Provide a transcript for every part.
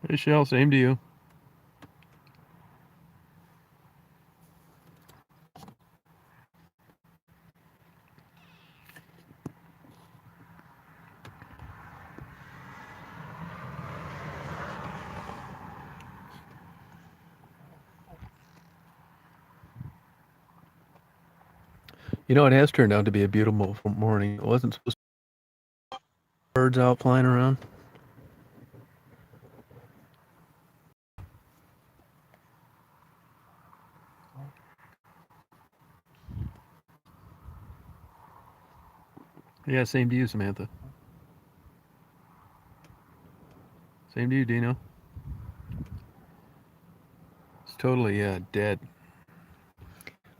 Hey, Shell, same to you. You know, it has turned out to be a beautiful morning. It wasn't supposed to be birds out flying around. Yeah, same to you, Samantha. Same to you, Dino. It's totally dead.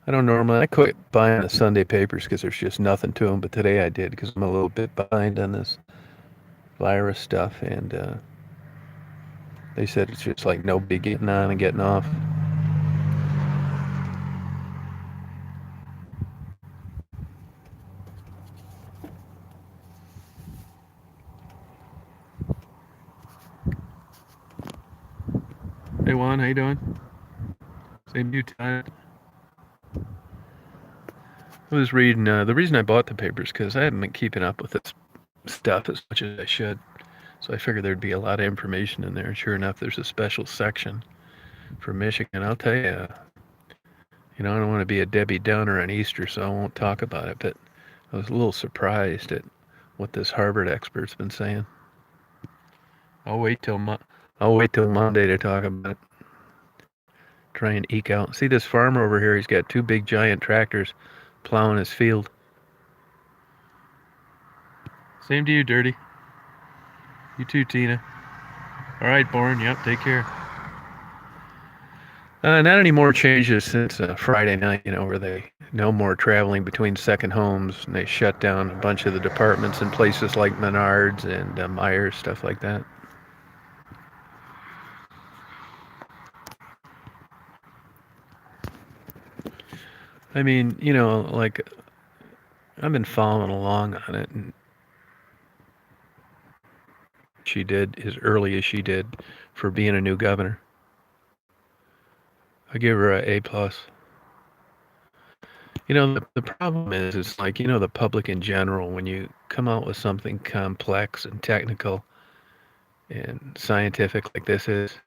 I don't normally. I quit buying the Sunday papers because there's just nothing to them. But today I did because I'm a little bit behind on this virus stuff, and they said it's just like nobody getting on and getting off. Hey, Juan, how you doing? Same to you, Ty. I was reading. The reason I bought the papers because I haven't been keeping up with this stuff as much as I should. So I figured there'd be a lot of information in there. And sure enough, there's a special section for Michigan. I'll tell you, I don't want to be a Debbie Downer on Easter, so I won't talk about it. But I was a little surprised at what this Harvard expert's been saying. I'll wait till I'll wait till Monday to talk about it. Try and eke out. See this farmer over here? He's got two big giant tractors plowing his field. Same to you, Dirty. You too, Tina. All right, Born. Yep, take care. Not any more changes since Friday night, where they no more traveling between second homes, and they shut down a bunch of the departments in places like Menards and Myers, stuff like that. I mean, like I've been following along on it, and she did as early as she did for being a new governor. I give her a plus. The problem is like, the public in general, when you come out with something complex and technical and scientific like this is,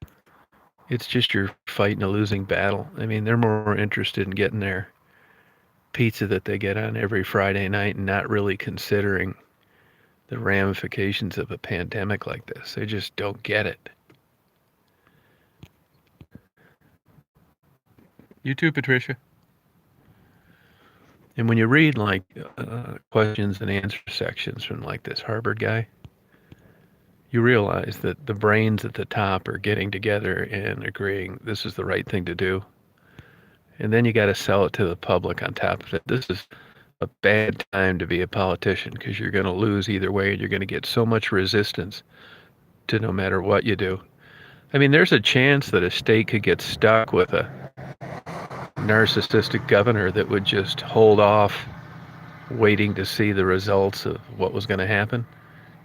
it's just you're fighting a losing battle. I mean, they're more interested in getting their pizza that they get on every Friday night and not really considering the ramifications of a pandemic like this. They just don't get it. You too, Patricia. And when you read like questions and answer sections from like this Harvard guy, you realize that the brains at the top are getting together and agreeing this is the right thing to do. And then you got to sell it to the public on top of it. This is a bad time to be a politician because you're going to lose either way and you're going to get so much resistance to no matter what you do. I mean, there's a chance that a state could get stuck with a narcissistic governor that would just hold off waiting to see the results of what was going to happen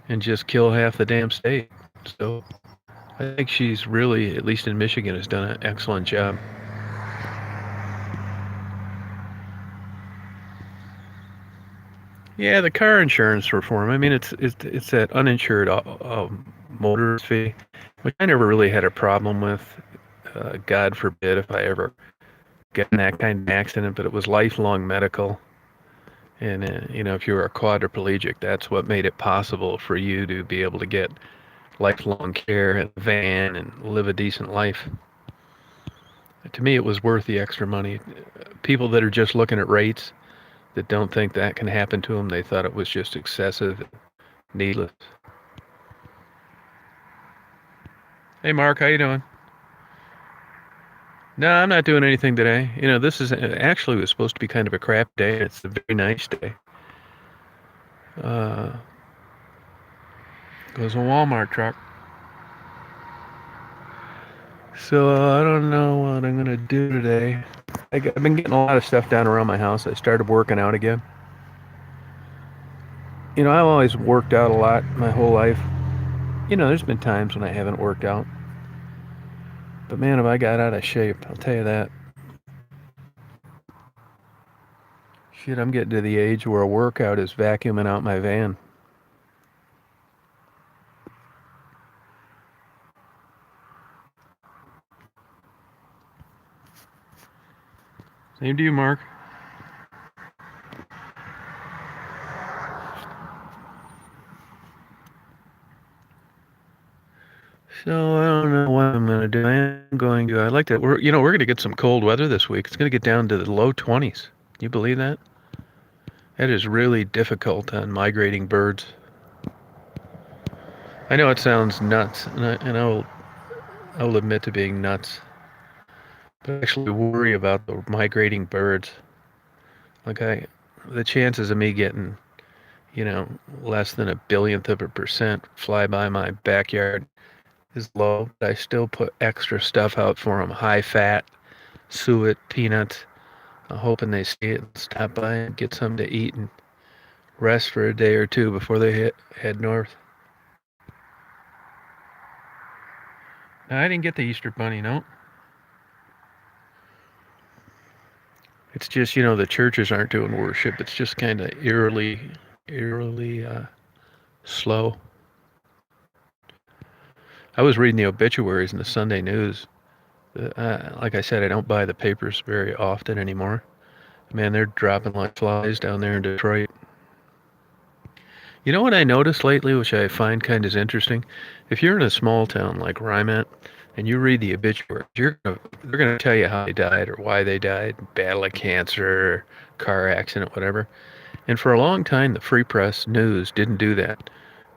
and just kill half the damn state. So I think she's really, at least in Michigan, has done an excellent job. Yeah, the car insurance reform. I mean, it's that uninsured motorist fee, which I never really had a problem with. God forbid if I ever get in that kind of accident, but it was lifelong medical. And if you were a quadriplegic, that's what made it possible for you to be able to get lifelong care in a van and live a decent life. To me, it was worth the extra money. People that are just looking at rates that don't think that can happen to them, they thought it was just excessive, needless. Hey, Mark, how you doing? No, I'm not doing anything today. This is actually was supposed to be kind of a crap day. It's a very nice day. Uh, Goes a Walmart truck. so I don't know what I'm gonna do today. I've been getting a lot of stuff done around my house. I started working out again. I've always worked out a lot my whole life. There's been times when I haven't worked out. But man, have I got out of shape, I'll tell you that. Shit, I'm getting to the age where a workout is vacuuming out my van. Same to you, Mark. So I don't know what I'm gonna do. I am going to. I like that. We're gonna get some cold weather this week. It's gonna get down to the low 20s. Can you believe that? That is really difficult on migrating birds. I know it sounds nuts, and I will admit to being nuts. But I actually worry about the migrating birds. Like the chances of me getting, less than a billionth of a percent fly by my backyard is low. But I still put extra stuff out for them: high fat, suet, peanuts. I'm hoping they see it and stop by and get something to eat and rest for a day or two before they head north. No, I didn't get the Easter Bunny, no. It's just, the churches aren't doing worship. It's just kind of eerily slow. I was reading the obituaries in the Sunday news. Like I said, I don't buy the papers very often anymore. Man, they're dropping like flies down there in Detroit. You know what I noticed lately, which I find kind of interesting? If you're in a small town like where I'm at, and you read the obituaries, they're gonna tell you how they died or why they died, battle of cancer, car accident, whatever. And for a long time, the Free Press News didn't do that.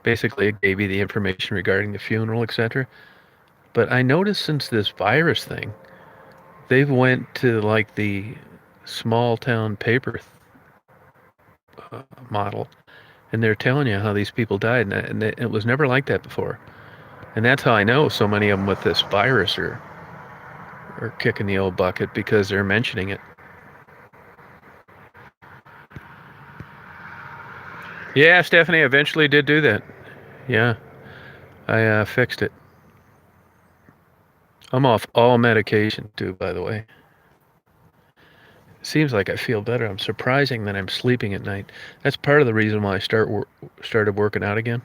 Basically, it gave you the information regarding the funeral, etc. But I noticed since this virus thing, they've went to like the small town paper model, and they're telling you how these people died, and it was never like that before. And that's how I know so many of them with this virus are kicking the old bucket, because they're mentioning it. Yeah, Stephanie eventually did do that. Yeah, I fixed it. I'm off all medication too, by the way. Seems like I feel better. I'm surprising that I'm sleeping at night. That's part of the reason why I started working out again.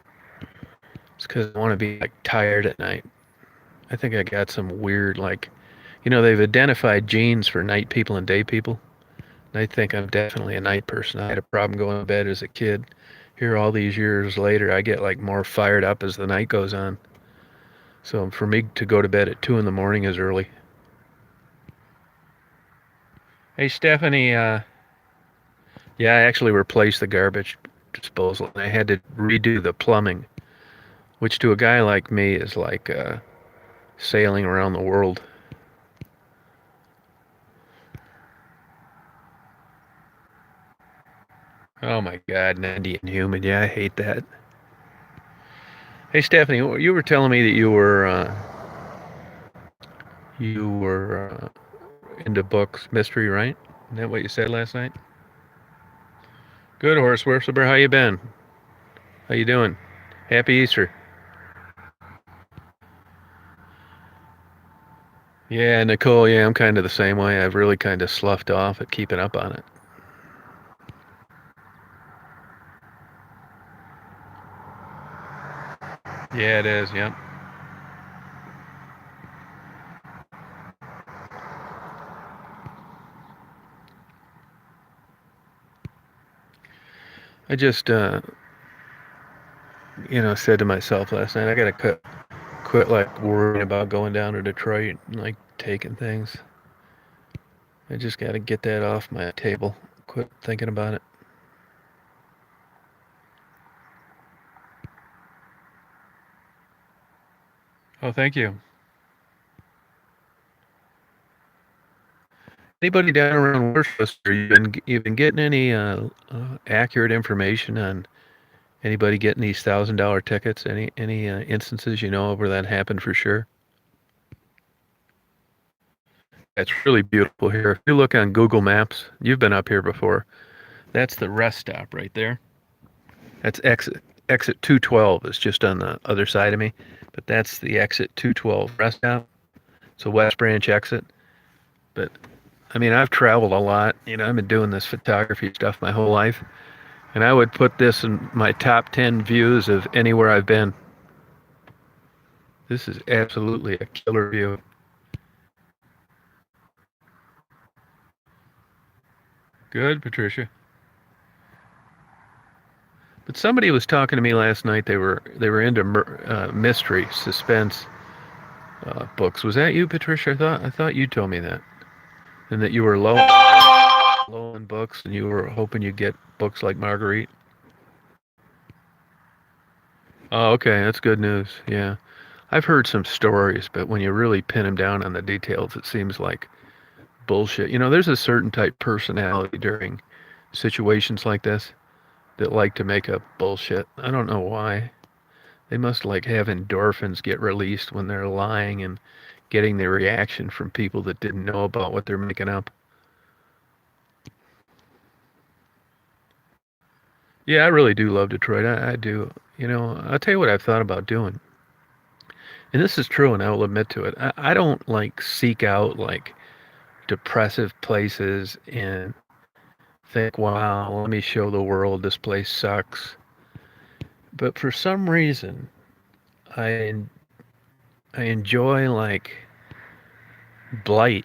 It's because I want to be like tired at night. I think I got some weird, like, they've identified genes for night people and day people. And I think I'm definitely a night person. I had a problem going to bed as a kid. Here, all these years later, I get like more fired up as the night goes on. So for me to go to bed at 2 in the morning is early. Hey, Stephanie, yeah, I actually replaced the garbage disposal, and I had to redo the plumbing, which to a guy like me is like sailing around the world. Oh my God, 90 and humid. Yeah, I hate that. Hey, Stephanie, you were telling me that you were into books, mystery, right? Isn't that what you said last night? Good, Horace Worcester. How you been? How you doing? Happy Easter. Yeah, Nicole, yeah, I'm kind of the same way. I've really kind of sloughed off at keeping up on it. Yeah, it is, yeah. I just, said to myself last night, I gotta quit like worrying about going down to Detroit and like taking things. I just gotta get that off my table. Quit thinking about it. Oh, thank you. Anybody down around Worcester, you been getting any accurate information on anybody getting these $1,000 tickets? Any instances of where that happened for sure? It's really beautiful here. If you look on Google Maps, you've been up here before. That's the rest stop right there. That's exit 212 is just on the other side of me, but that's the exit 212 rest stop. It's a West Branch exit. But I mean, I've traveled a lot. You know, I've been doing this photography stuff my whole life. And I would put this in my top 10 views of anywhere I've been. This is absolutely a killer view. Good, Patricia. But somebody was talking to me last night. They were into mystery, suspense books. Was that you, Patricia? I thought you told me that, and that you were low in books, and you were hoping you'd get books like Marguerite. Oh, okay, that's good news. Yeah, I've heard some stories, but when you really pin them down on the details, it seems like bullshit. You know, there's a certain type personality during situations like this that like to make up bullshit. I don't know why. They must like have endorphins get released when they're lying and getting the reaction from people that didn't know about what they're making up. Yeah, I really do love Detroit. I do. You know, I'll tell you what I've thought about doing. And this is true, and I will admit to it. I don't like seek out like depressive places and think, wow, let me show the world this place sucks. But for some reason, I I enjoy like blight,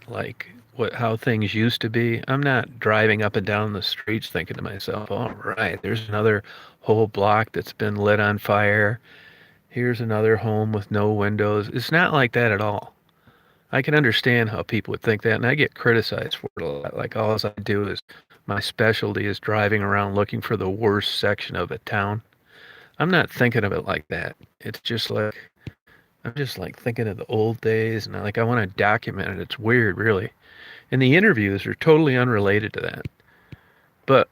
like how things used to be. I'm not driving up and down the streets thinking to myself, all right, there's another whole block that's been lit on fire. Here's another home with no windows. It's not like that at all. I can understand how people would think that, and I get criticized for it a lot. Like all I do is my specialty is driving around looking for the worst section of a town. I'm not thinking of it like that. It's just like I'm just like thinking of the old days, and I want to document it. It's weird, really. And the interviews are totally unrelated to that. But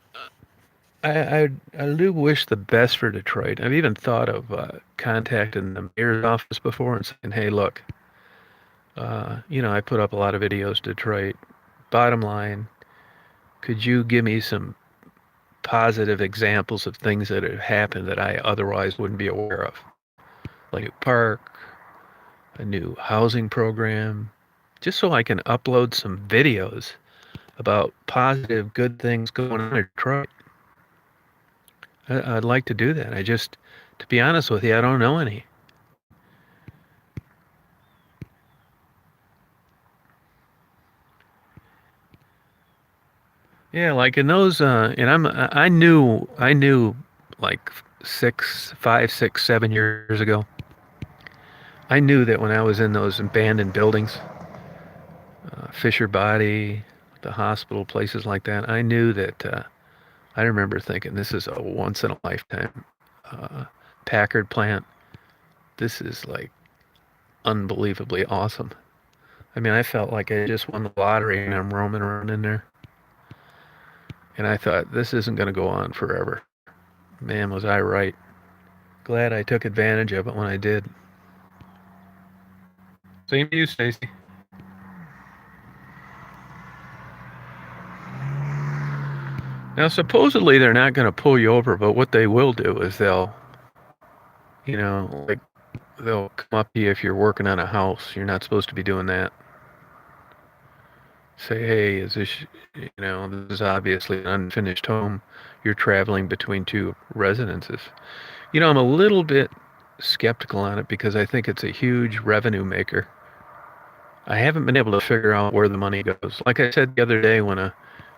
I do wish the best for Detroit. I've even thought of contacting the mayor's office before and saying, hey, look, you know, I put up a lot of videos to Detroit. Bottom line, could you give me some positive examples of things that have happened that I otherwise wouldn't be aware of? Like a park, a new housing program, just so I can upload some videos about positive, good things going on in Detroit. I'd like to do that. To be honest with you, I don't know any. Yeah, like in those, and I knew like 5, 6, 7 years ago. I knew that when I was in those abandoned buildings, Fisher Body, the hospital, places like that, I knew that I remember thinking, this is a once in a lifetime Packard plant. This is like unbelievably awesome. I mean, I felt like I just won the lottery and I'm roaming around in there. And I thought, this isn't going to go on forever. Man, was I right. Glad I took advantage of it when I did. Same to you, Stacy. Now, supposedly they're not going to pull you over, but what they will do is you know, like they'll come up to you if you're working on a house. You're not supposed to be doing that. Say, hey, you know, this is obviously an unfinished home. You're traveling between two residences. You know, I'm a little bit skeptical on it because I think it's a huge revenue maker. I haven't been able to figure out where the money goes. Like I said the other day,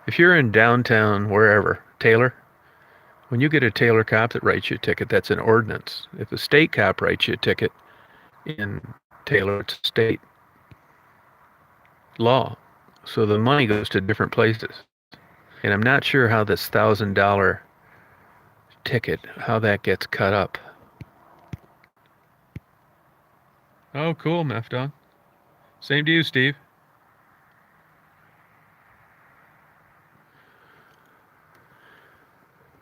if you're in downtown, wherever, Taylor, when you get a Taylor cop that writes you a ticket, that's an ordinance. If a state cop writes you a ticket in Taylor, it's state law. So the money goes to different places. And I'm not sure how this $1,000 ticket, how that gets cut up. Oh, cool, Meth Dog. Same to you, Steve.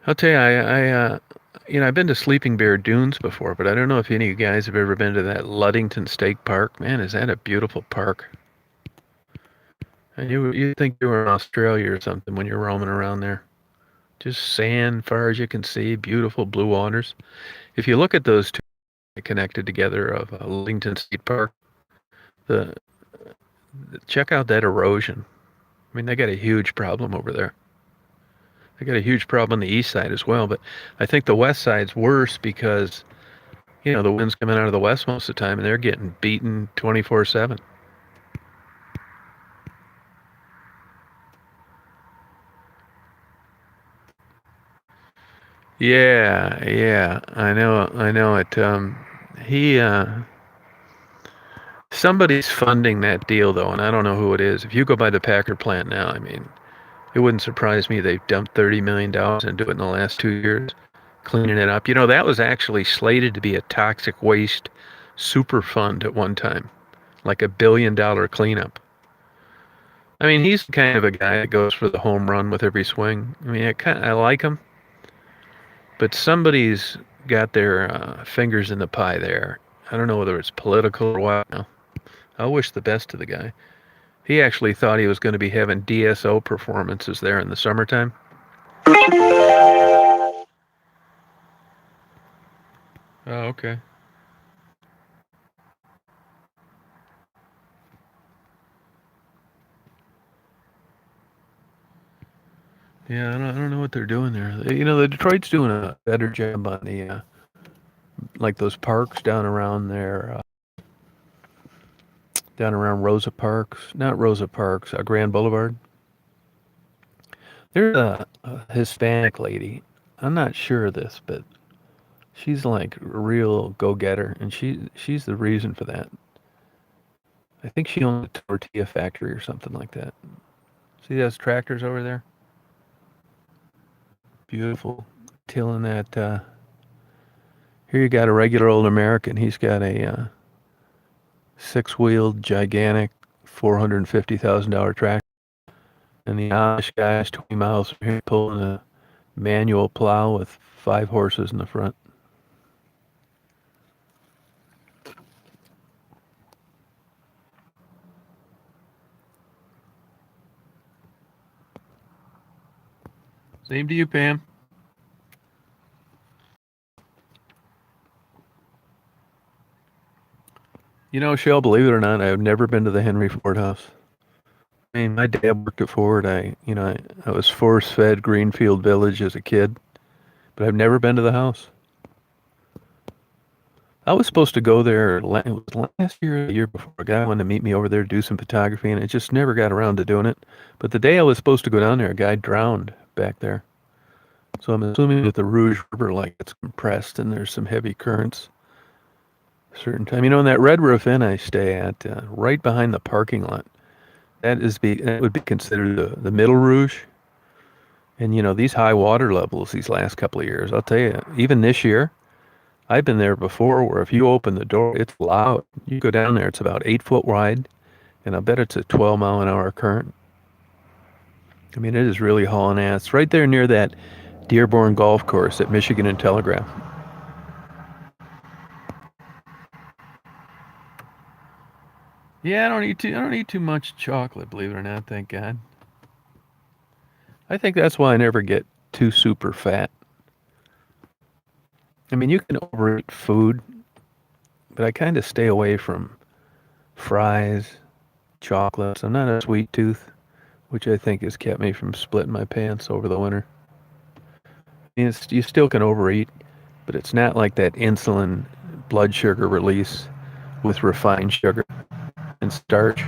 I'll tell you, you know, I've been to Sleeping Bear Dunes before, but I don't know if any of you guys have ever been to that Ludington State Park. Man, is that a beautiful park? And you think you were in Australia or something when you're roaming around there. Just sand, far as you can see, beautiful blue waters. If you look at those two connected together of Ludington State Park, The check out that erosion. I mean, they got a huge problem over there. They got a huge problem on the east side as well, but I think the west side's worse because the wind's coming out of the west most of the time, and they're getting beaten 24/7. Yeah, I know it. He Somebody's funding that deal though, and I don't know who it is. If you go by the Packer plant now, I mean, it wouldn't surprise me they've dumped $30 million into it in the last 2 years, cleaning it up. That was actually slated to be a toxic waste super fund at one time, like $1 billion cleanup. I mean, he's the kind of a guy that goes for the home run with every swing. I mean, I like him, but somebody's got their fingers in the pie there. I don't know whether it's political or what. No. I wish the best to the guy. He actually thought he was going to be having DSO performances there in the summertime. Oh, okay. Yeah, I don't know what they're doing there. The Detroit's doing a better job on the like those parks down around there, down around Rosa Parks, not Rosa Parks, Grand Boulevard. There's a Hispanic lady. I'm not sure of this, but she's like a real go-getter, and she's the reason for that. I think she owns a tortilla factory or something like that. See those tractors over there? Beautiful. Tilling that. Here you got a regular old American. He's got a six-wheeled, gigantic, $450,000 tractor. And the Amish guy's 20 miles from here pulling a manual plow with 5 horses in the front. Same to you, Pam. Shell, believe it or not, I've never been to the Henry Ford house. I mean, my dad worked at Ford. I was force-fed Greenfield Village as a kid, but I've never been to the house. I was supposed to go there it was last year or the year before. A guy wanted to meet me over there to do some photography, and it just never got around to doing it. But the day I was supposed to go down there, a guy drowned back there. So I'm assuming that the Rouge River, like, it's compressed and there's some heavy currents. A certain time, in that Red Roof Inn I stay at, right behind the parking lot, that would be considered the Middle Rouge. And these high water levels these last couple of years, I'll tell you, even this year, I've been there before where if you open the door, it's loud. You go down there, it's about 8 foot wide, and I bet it's a 12-mile-an-hour current. I mean, it is really hauling ass. Right there near that Dearborn Golf Course at Michigan and Telegraph. Yeah, I don't eat too much chocolate, believe it or not, thank God. I think that's why I never get too super fat. I mean, you can overeat food, but I kind of stay away from fries, chocolates. I'm not a sweet tooth, which I think has kept me from splitting my pants over the winter. I mean, you still can overeat, but it's not like that insulin blood sugar release with refined sugar and starch.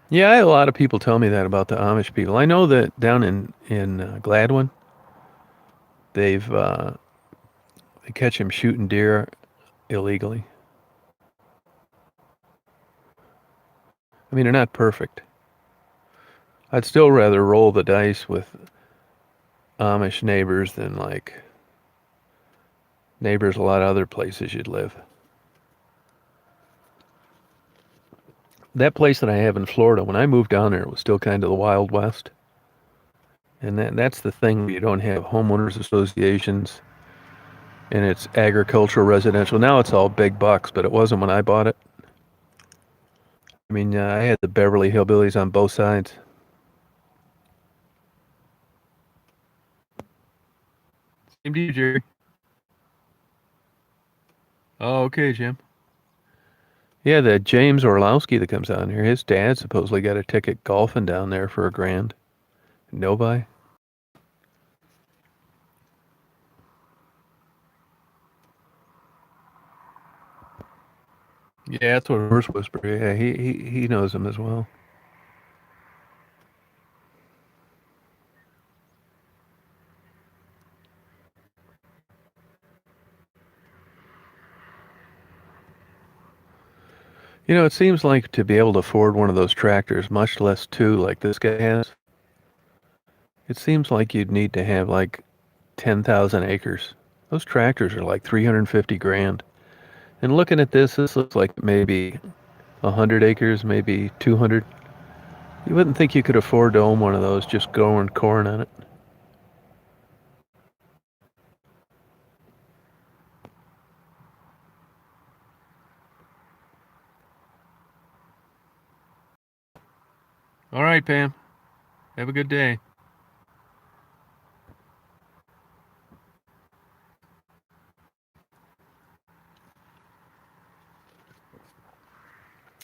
Yeah, I had a lot of people tell me that about the Amish people. I know that down in Gladwin, they catch him shooting deer illegally. I mean, they're not perfect. I'd still rather roll the dice with Amish neighbors than like neighbors a lot of other places you'd live. That place that I have in Florida, when I moved down there, it was still kind of the Wild West. And that's the thing, you don't have homeowners associations. and it's agricultural residential. Now it's all big bucks, but it wasn't when I bought it. I mean, I had the Beverly Hillbillies on both sides. Same to you, Jerry. Oh, okay, Jim. Yeah, the James Orlowski that comes down here, his dad supposedly got a ticket golfing down there for $1,000. Nobody. Yeah, that's what Horse Whisperer. Yeah, he knows him as well. You know, it seems like to be able to afford one of those tractors, much less two like this guy has, it seems like you'd need to have like 10,000 acres. Those tractors are like 350 grand. And looking at this looks like maybe 100 acres, maybe 200. You wouldn't think you could afford to own one of those just growing corn on it. All right, Pam. Have a good day.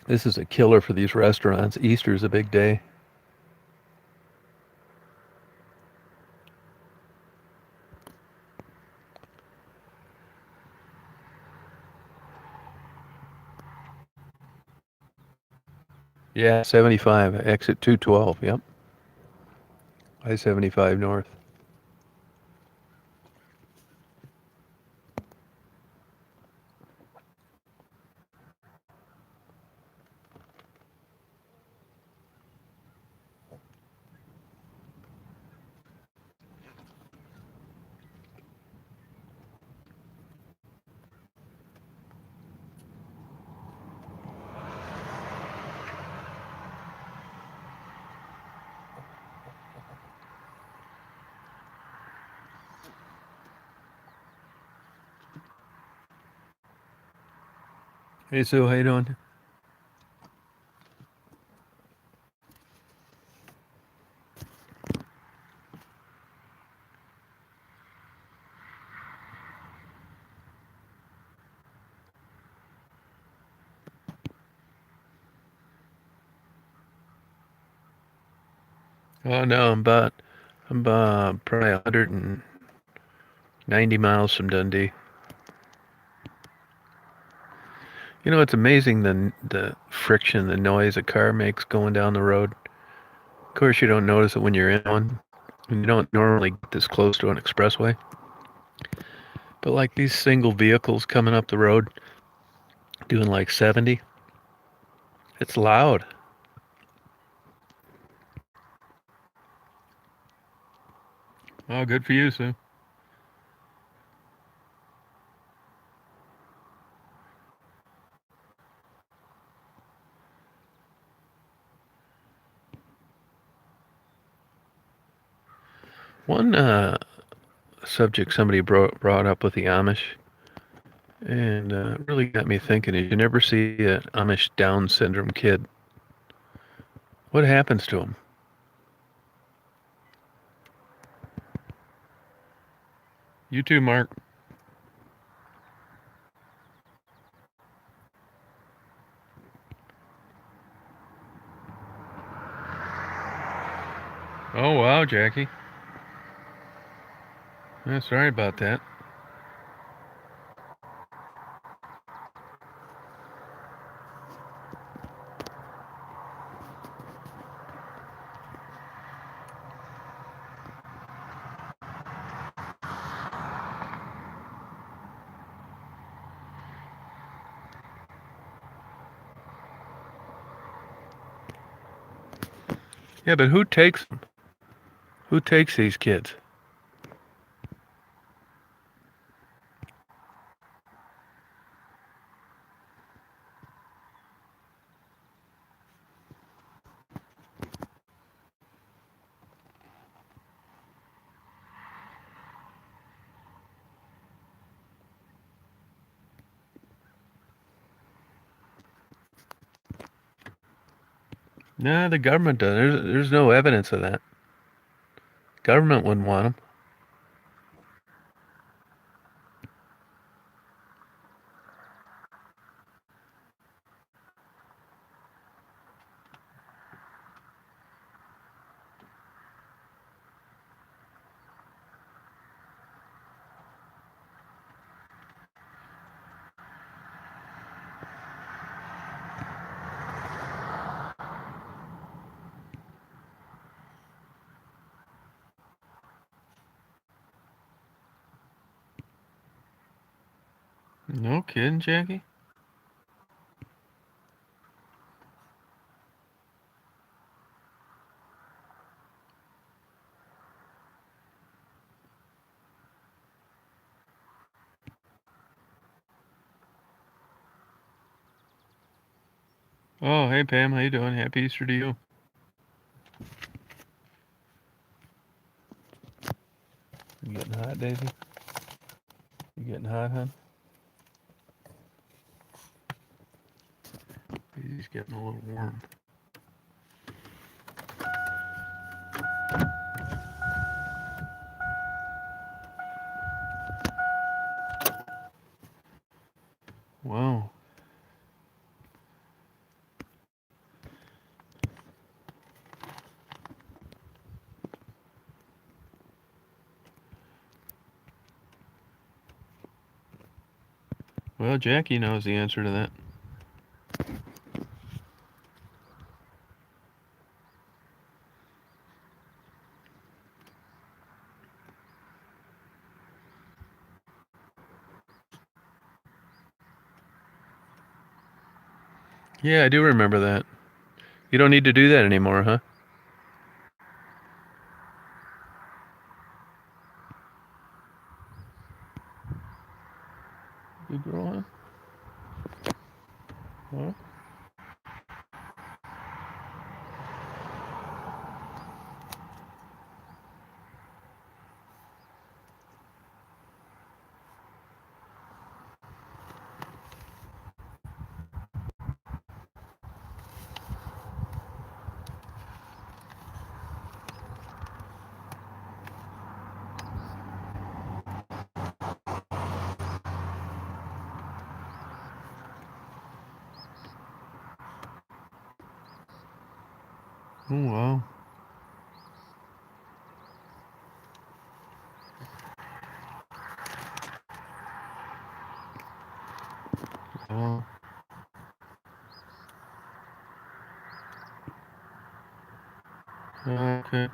This is a killer for these restaurants. Easter's a big day. Yeah, 75, exit 212, yep. I-75 north. Hey, Sue, how you doing? Oh no, I'm probably 190 miles from Dundee. You know, it's amazing the friction, the noise a car makes going down the road. Of course, you don't notice it when you're in one. And you don't normally get this close to an expressway. But like these single vehicles coming up the road doing like 70, it's loud. Oh, good for you, Sue. One subject somebody brought up with the Amish, and really got me thinking, is you never see an Amish Down syndrome kid. What happens to them? You too, Mark. Oh, wow, Jackie. Sorry about that. Yeah, but who takes them? Who takes these kids? No, the government does. There's no evidence of that. Government wouldn't want them. No kidding, Jackie. Oh, hey Pam, how you doing? Happy Easter to you. You getting hot, Daisy? You getting hot, hon? Daisy's getting a little warm. Wow. Well, Jackie knows the answer to that. Yeah, I do remember that. You don't need to do that anymore, huh? Good girl, huh? Huh? Oh, wow. Oh, okay.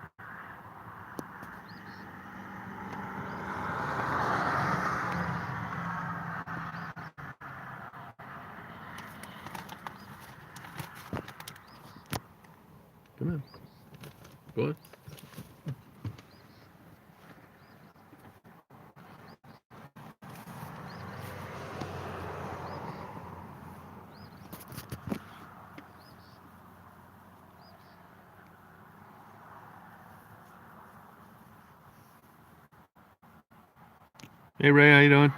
Come on. Go on. Hey, Ray, how you doing?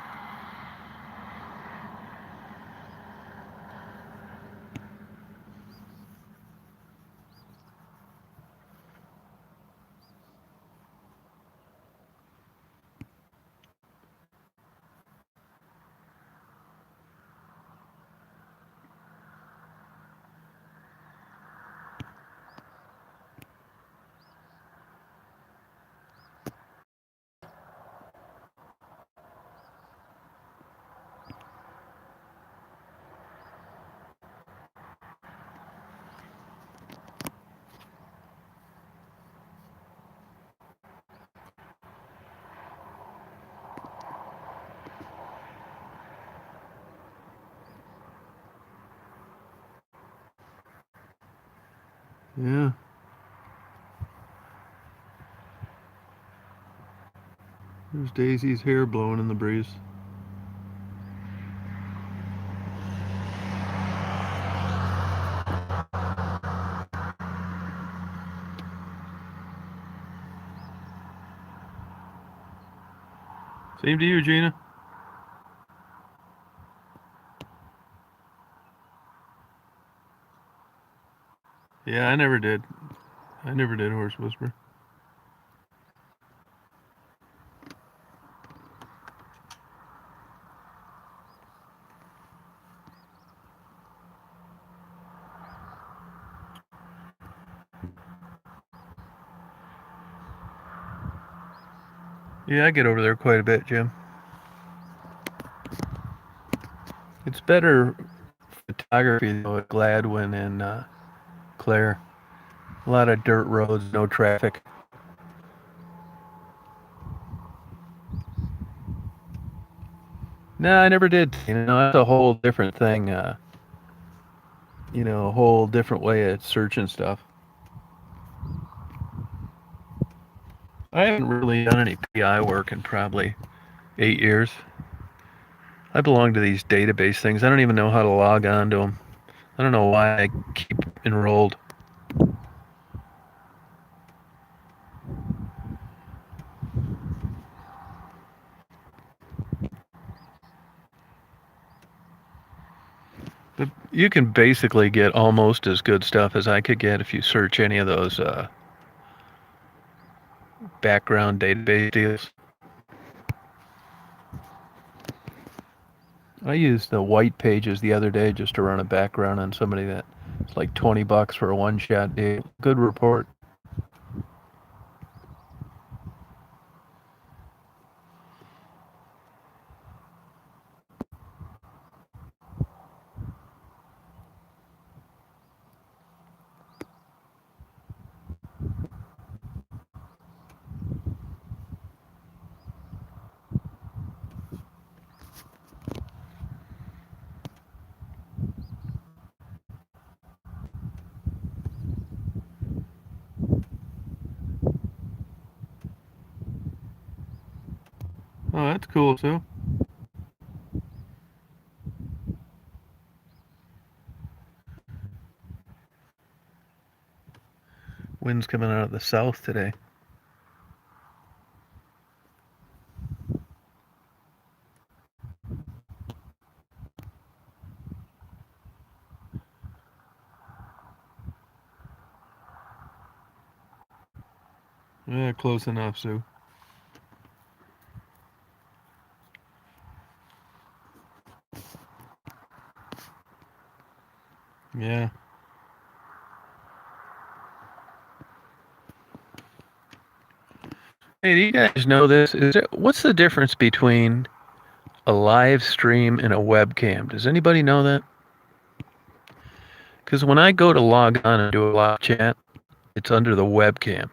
Yeah. There's Daisy's hair blowing in the breeze. Same to you, Gina. Yeah, I never did. I never did horse whisper. Yeah, I get over there quite a bit, Jim. It's better photography though at Gladwin and Claire. A lot of dirt roads, no traffic. No, I never did. That's a whole different thing. A whole different way of searching stuff. I haven't really done any PI work in probably 8 years. I belong to these database things. I don't even know how to log on to them. I don't know why I keep enrolled. But you can basically get almost as good stuff as I could get if you search any of those background database deals. I used the White Pages the other day just to run a background on somebody that it's like $20 for a one-shot deal. Good report. Oh, that's cool too. Wind's coming out of the south today. Yeah, close enough, Sue. Yeah. Hey, do you guys know this? What's the difference between a live stream and a webcam? Does anybody know that? Because when I go to log on and do a live chat, it's under the webcam.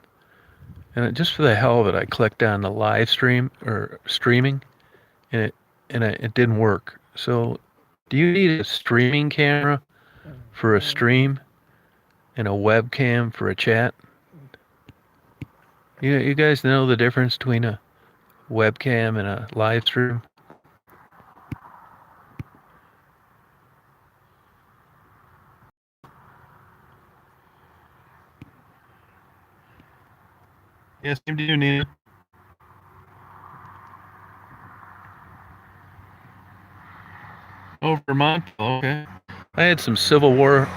And just for the hell of it, I clicked on the live stream or streaming, and it didn't work. So, do you need a streaming camera for a stream and a webcam for a chat? You guys know the difference between a webcam and a live stream? Yes, do you need it? Oh, Vermont. Okay. I had some Civil War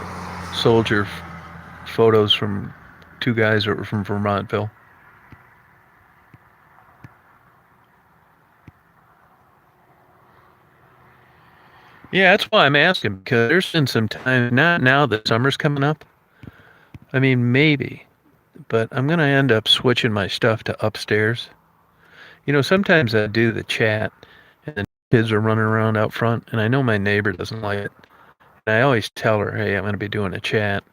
soldier photos from two guys that were from Vermontville. Yeah, that's why I'm asking, because there's been some time, not now that summer's coming up. I mean, maybe, but I'm going to end up switching my stuff to upstairs. Sometimes I do the chat and the kids are running around out front, and I know my neighbor doesn't like it. And I always tell her, hey, I'm going to be doing a chat.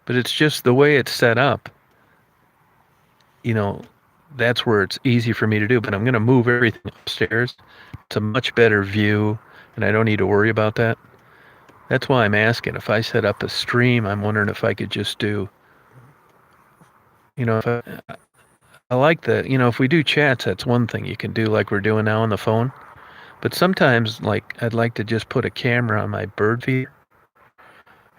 But it's just the way it's set up. That's where it's easy for me to do. But I'm going to move everything upstairs. It's a much better view, and I don't need to worry about that. That's why I'm asking. If I set up a stream, I'm wondering if I could just do, if I like that, if we do chats, that's one thing you can do like we're doing now on the phone. But sometimes, like, I'd like to just put a camera on my bird feeder,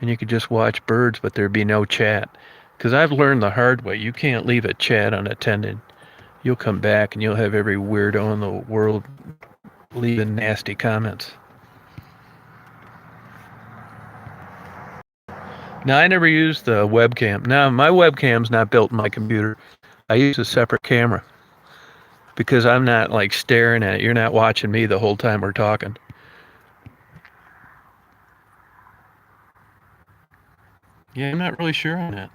and you could just watch birds, but there'd be no chat. Because I've learned the hard way, you can't leave a chat unattended. You'll come back and you'll have every weirdo in the world leaving nasty comments. No, I never used the webcam. No, my webcam's not built in my computer. I use a separate camera because I'm not like staring at it. You're not watching me the whole time we're talking. Yeah, I'm not really sure on that.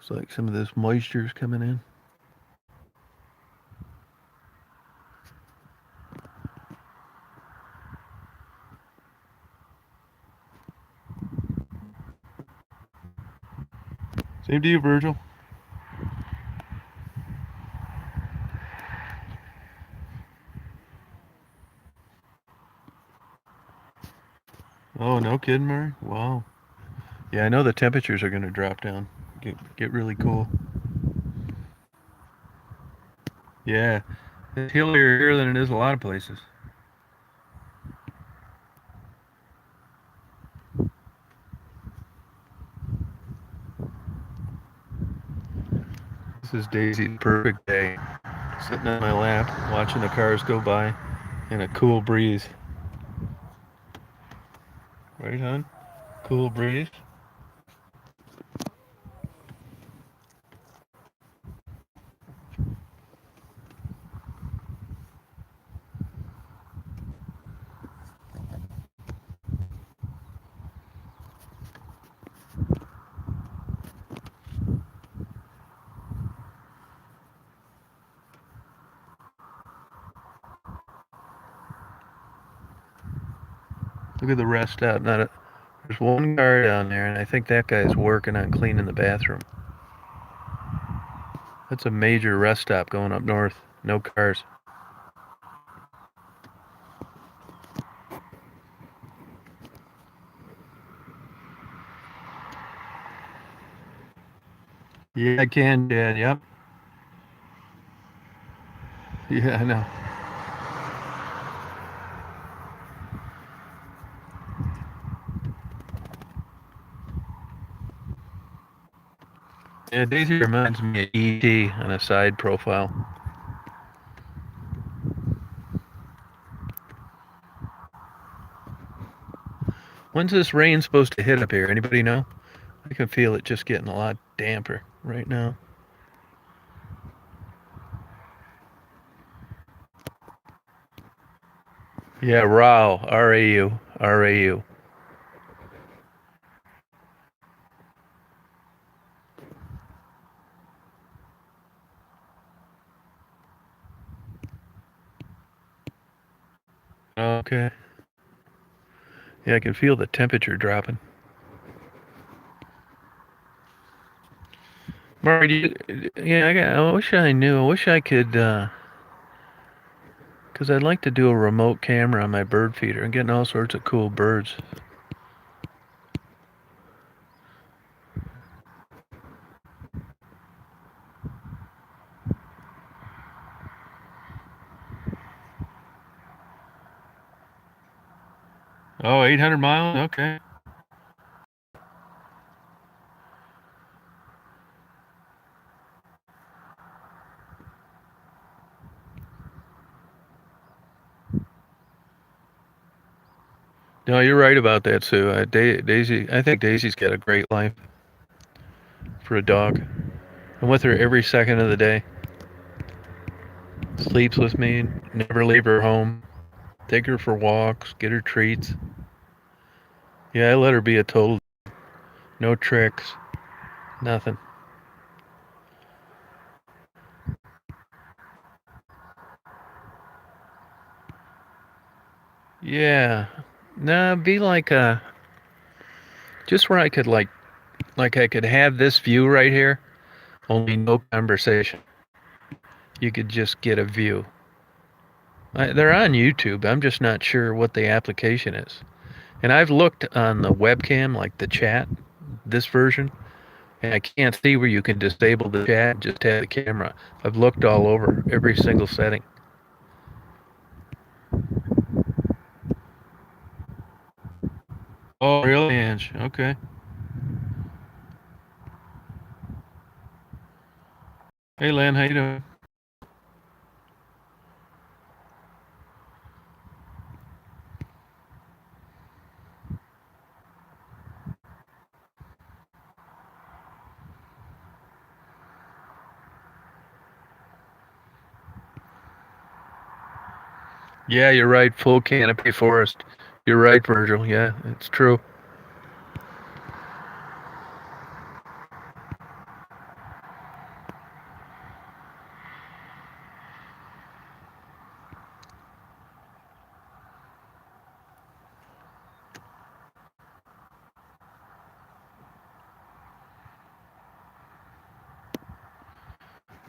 Looks like some of this moisture is coming in. Same to you, Virgil. Oh, no kidding, Murray? Wow. Yeah, I know the temperatures are going to drop down. Get really cool. Yeah, it's hillier here than it is a lot of places. This is Daisy's perfect day. Sitting on my lap, watching the cars go by, and a cool breeze. Right, hon? Cool breeze. Look at the rest stop. There's one car down there, and I think that guy's working on cleaning the bathroom. That's a major rest stop going up north. No cars. Yeah, I can, Dad. Yep. Yeah, I know. Yeah, Daisy reminds me of E.T. on a side profile. When's this rain supposed to hit up here? Anybody know? I can feel it just getting a lot damper right now. Yeah, RAU, R-A-U, R-A-U. Okay. Yeah, I can feel the temperature dropping. Marty, I wish I knew. I wish I could, because I'd like to do a remote camera on my bird feeder and getting all sorts of cool birds. Oh, 800 miles? Okay. No, you're right about that, Sue. Daisy, I think Daisy's got a great life for a dog. I'm with her every second of the day. Sleeps with me, never leave her home. Take her for walks, get her treats. Yeah, I let her be a total. No tricks, nothing. Yeah. Nah, be like just where I could like I could have this view right here, only no conversation. You could just get a view. They're on YouTube. I'm just not sure what the application is. And I've looked on the webcam, like the chat, this version, and I can't see where you can disable the chat and just have the camera. I've looked all over every single setting. Oh, really, Ange? Okay. Hey, Len, how you doing? Yeah, you're right. Full canopy forest. You're right, Virgil. Yeah, it's true.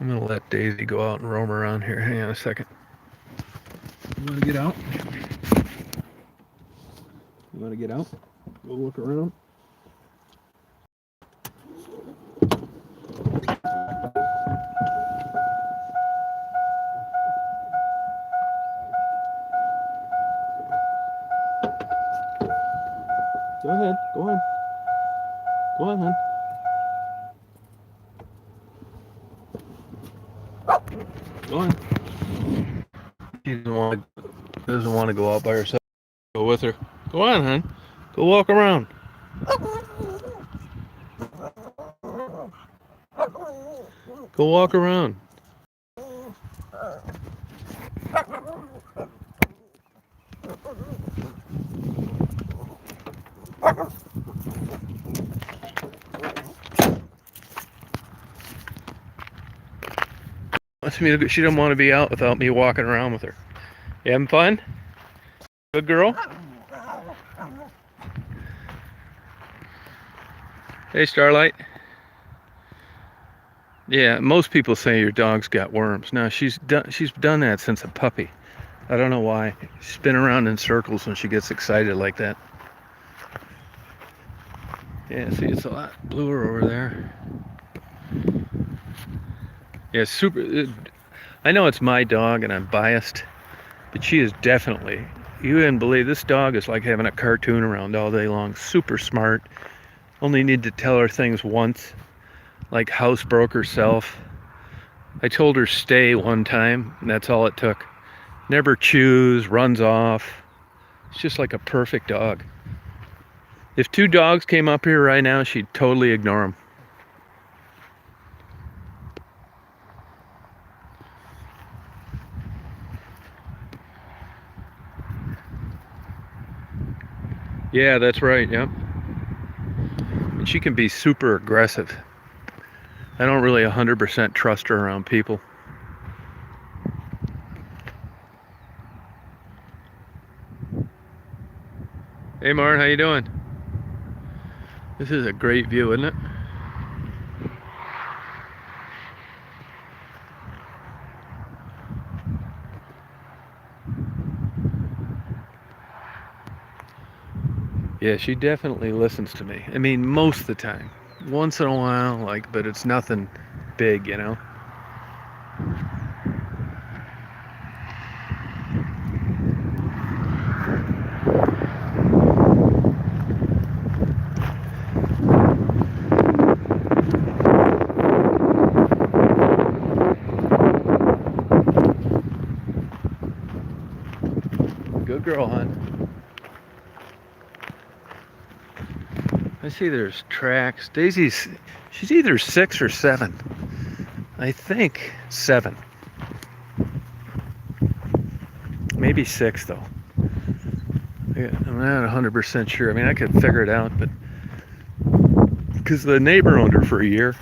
I'm gonna let Daisy go out and roam around here. Hang on a second. You wanna get out? You wanna get out? Go look around. Go ahead. Go on. Go on, hon. Go on. She doesn't want to go out by herself. Go with her. Go on, hon. Go walk around. Go walk around. She doesn't want to be out without me walking around with her. You having fun? Good girl? Hey, Starlight. Yeah, most people say your dog's got worms. Now, she's done that since a puppy. I don't know why. She's spin around in circles when she gets excited like that. Yeah, see, it's a lot bluer over there. Yeah, I know it's my dog and I'm biased, but she is definitely, you wouldn't believe, this dog is like having a cartoon around all day long. Super smart. Only need to tell her things once, like house broke herself. I told her stay one time, and that's all it took. Never chews, runs off. It's just like a perfect dog. If two dogs came up here right now, she'd totally ignore them. Yeah, that's right, yep. And she can be super aggressive. I don't really 100% trust her around people. Hey Martin, how you doing? This is a great view, isn't it? Yeah, she definitely listens to me. I mean, most of the time. Once in a while, but it's nothing big, you know? Good girl, hon. I see there's tracks. She's either 6 or 7. I think 7. Maybe 6 though. Yeah, I'm not 100% sure. I mean, I could figure it out, but because the neighbor owned her for a year,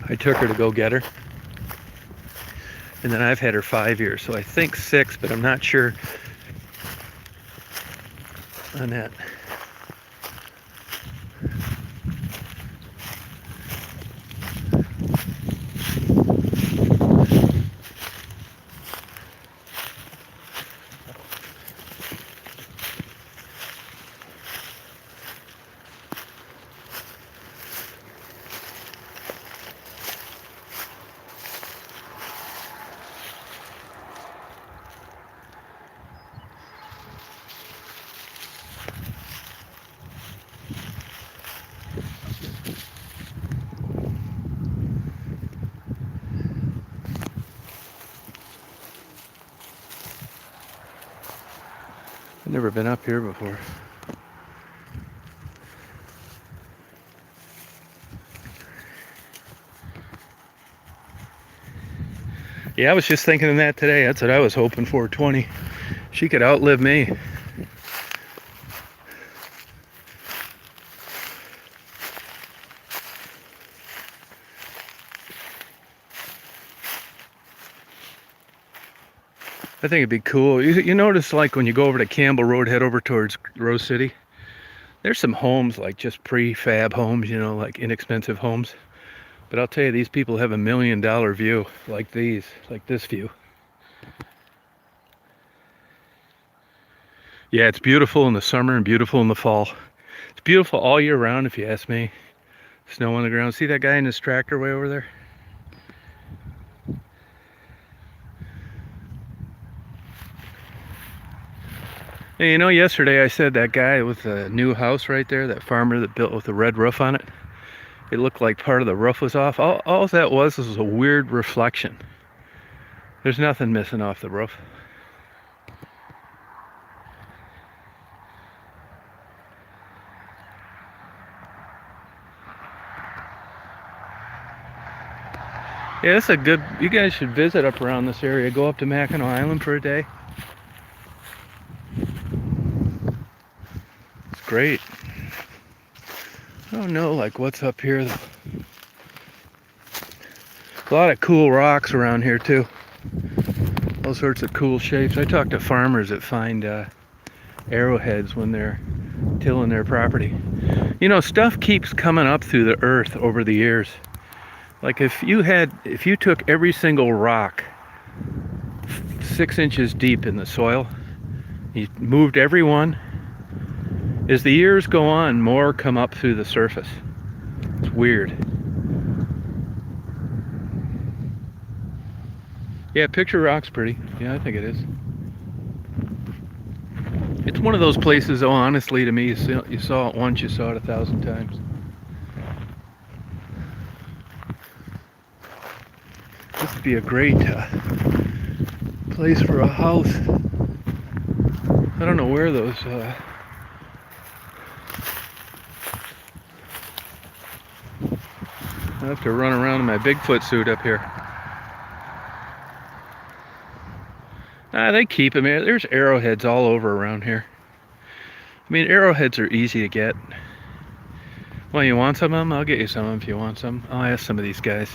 I took her to go get her. And then I've had her 5 years, so I think 6, but I'm not sure on that. I've never been up here before. Yeah, I was just thinking of that today. That's what I was hoping for, 20. She could outlive me. I think it'd be cool. You notice, like, when you go over to Campbell Road, head over towards Rose City, there's some homes, like just prefab homes, you know, like inexpensive homes. But I'll tell you, these people have $1 million view, like these, like this view. Yeah, it's beautiful in the summer and beautiful in the fall. It's beautiful all year round, if you ask me. Snow on the ground. See that guy in his tractor way over there? Hey, you know, yesterday I said that guy with the new house right there, that farmer that built with the red roof on it, it looked like part of the roof was off. All that was a weird reflection. There's nothing missing off the roof. Yeah, it's a good, you guys should visit up around this area. Go up to Mackinac Island for a day. It's great. I don't know, like, what's up here though. A lot of cool rocks around here too. All sorts of cool shapes. I talk to farmers that find arrowheads when they're tilling their property. You know, stuff keeps coming up through the earth over the years. Like if you took every single rock 6 inches deep in the soil, you moved every one, as the years go on, more come up through the surface. It's weird. Yeah, Picture Rock's pretty. Yeah, I think it is. It's one of those places, oh, honestly, to me, you saw it once, you saw it 1,000 times. This would be a great place for a house. I don't know where those I have to run around in my Bigfoot suit up here. They keep them. There's arrowheads all over around here. I mean, arrowheads are easy to get. Well, you want some of them? I'll get you some of them if you want some. I'll ask some of these guys.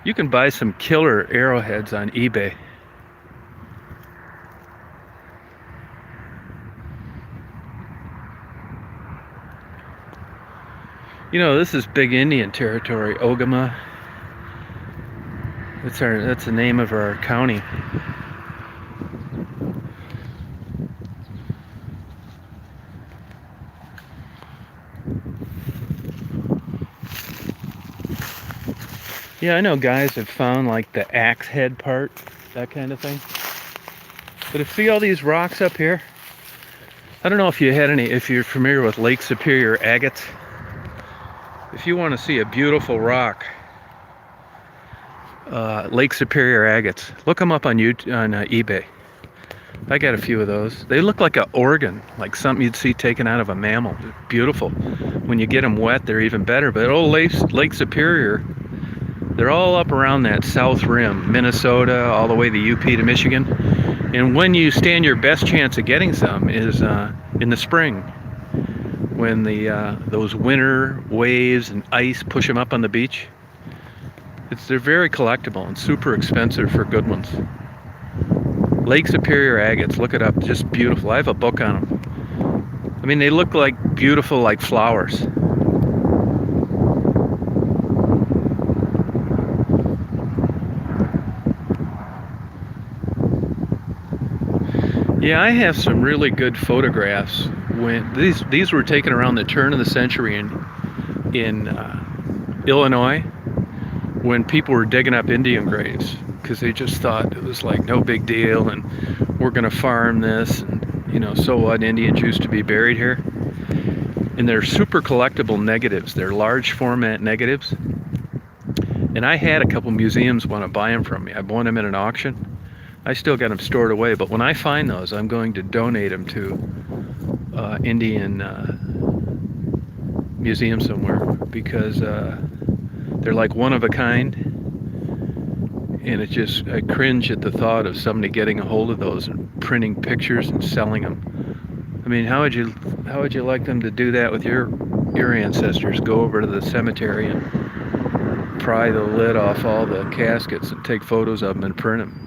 You can buy some killer arrowheads on eBay. You know, this is big Indian territory, Ogama. That's the name of our county. Yeah, I know guys have found like the axe head part, that kind of thing. But see all these rocks up here? I don't know if you're familiar with Lake Superior agates. If you want to see a beautiful rock, Lake Superior agates, look them up on eBay. I got a few of those. They look like an organ, like something you'd see taken out of a mammal. They're beautiful. When you get them wet, they're even better. But old Lake Superior, they're all up around that south rim, Minnesota, all the way the UP to Michigan. And when you stand your best chance of getting some is in the spring, when those winter waves and ice push them up on the beach. They're very collectible and super expensive for good ones. Lake Superior agates, look it up, just beautiful. I have a book on them. I mean, they look like beautiful, like flowers. Yeah, I have some really good photographs. When these were taken around the turn of the century in Illinois, when people were digging up Indian graves, because they just thought it was like no big deal, and we're going to farm this, and you know, so what? Indians used to be buried here. And they're super collectible negatives. They're large format negatives. And I had a couple museums want to buy them from me. I bought them at an auction. I still got them stored away, but when I find those, I'm going to donate them to Indian museum somewhere, because they're like one of a kind, and I cringe at the thought of somebody getting a hold of those and printing pictures and selling them. I mean, how would you like them to do that with your ancestors? Go over to the cemetery and pry the lid off all the caskets and take photos of them and print them.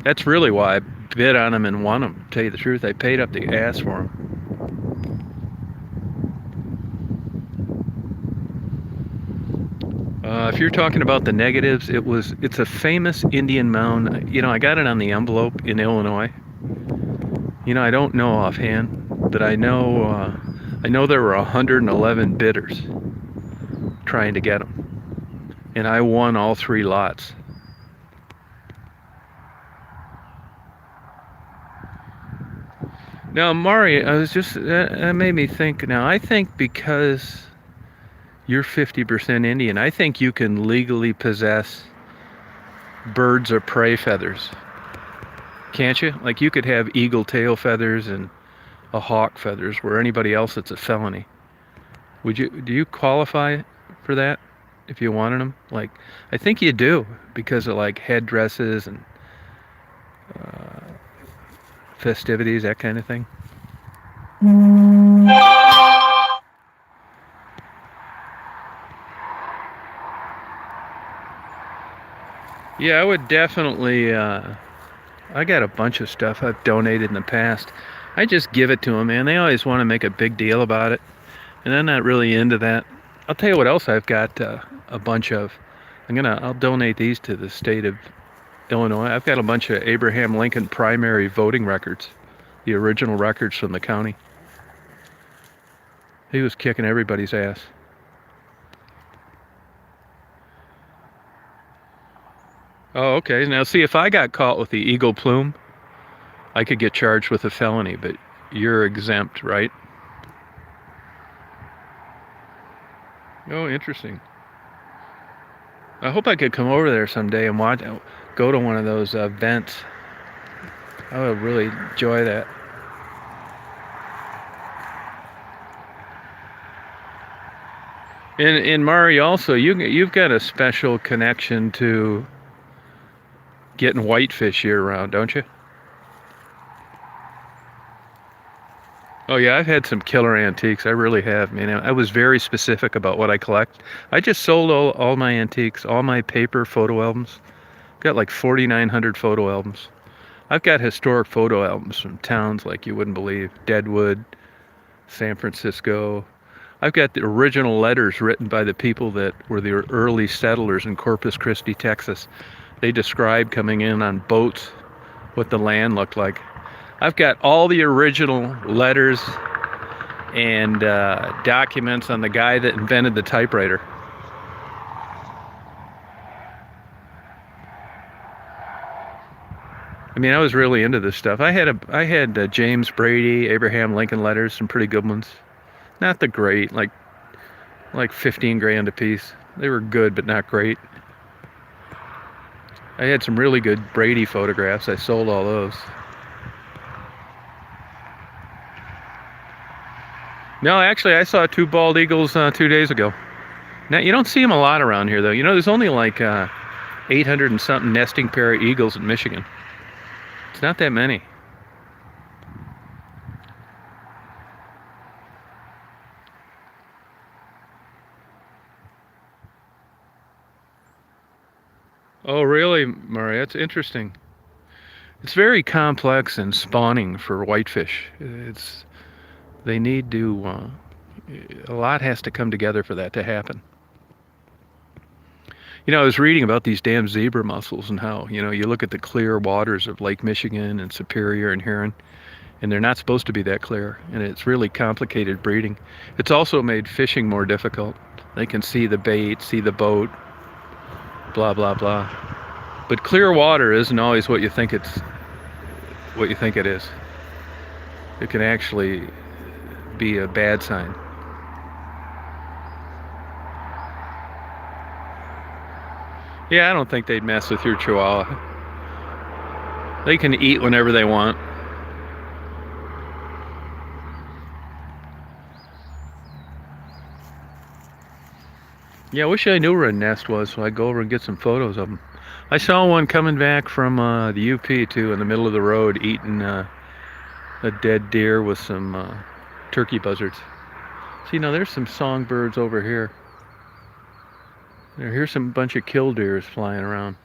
That's really why I bid on them and won them. To tell you the truth, I paid up the ass for them. If you're talking about the negatives, it's a famous Indian mound. You know, I got it on the envelope in Illinois. You know, I don't know offhand, but I know there were 111 bidders trying to get them, and I won all 3 lots. Now, Mari, that made me think. Now, I think because you're 50% Indian, I think you can legally possess birds of prey feathers. Can't you? Like, you could have eagle tail feathers and a hawk feathers, where anybody else, it's a felony. Do you qualify for that if you wanted them? Like, I think you do, because of like headdresses and festivities, that kind of thing. Yeah, I would definitely. I got a bunch of stuff I've donated in the past. I just give it to them, man. They always want to make a big deal about it, and I'm not really into that. I'll tell you what else I've got a bunch of. I'll donate these to the state of Illinois. I've got a bunch of Abraham Lincoln primary voting records, the original records from the county. He was kicking everybody's ass. Oh, okay. Now, see, if I got caught with the eagle plume, I could get charged with a felony, but you're exempt, right? Oh, interesting. I hope I could come over there someday and go to one of those events. I would really enjoy that. And Mari, also, you've got a special connection to getting whitefish year-round, don't you? Oh yeah, I've had some killer antiques. I really have, man. I was very specific about what I collect. I just sold all my antiques, all my paper photo albums. Got like 4,900 photo albums. I've got historic photo albums from towns like you wouldn't believe. Deadwood, San Francisco. I've got the original letters written by the people that were the early settlers in Corpus Christi, Texas. They described coming in on boats what the land looked like. I've got all the original letters and documents on the guy that invented the typewriter. I mean, I was really into this stuff. I had James Brady, Abraham Lincoln letters, some pretty good ones. Not the great, like 15 grand a piece. They were good, but not great. I had some really good Brady photographs. I sold all those. No, actually, I saw 2 bald eagles 2 days ago. Now, you don't see them a lot around here, though. You know, there's only like 800 and something nesting pair of eagles in Michigan. It's not that many. Oh, really, Murray? That's interesting. It's very complex and spawning for whitefish. They need to, a lot has to come together for that to happen. You know, I was reading about these damn zebra mussels and how, you know, you look at the clear waters of Lake Michigan and Superior and Huron, and they're not supposed to be that clear, and it's really complicated breeding. It's also made fishing more difficult. They can see the bait, see the boat, blah, blah, blah. But clear water isn't always what you think it is. It can actually be a bad sign. Yeah, I don't think they'd mess with your chihuahua. They can eat whenever they want. Yeah, I wish I knew where a nest was so I'd go over and get some photos of them. I saw one coming back from the UP too, in the middle of the road, eating a dead deer with some turkey buzzards. See, now there's some songbirds over here. Here's some bunch of killdeers flying around.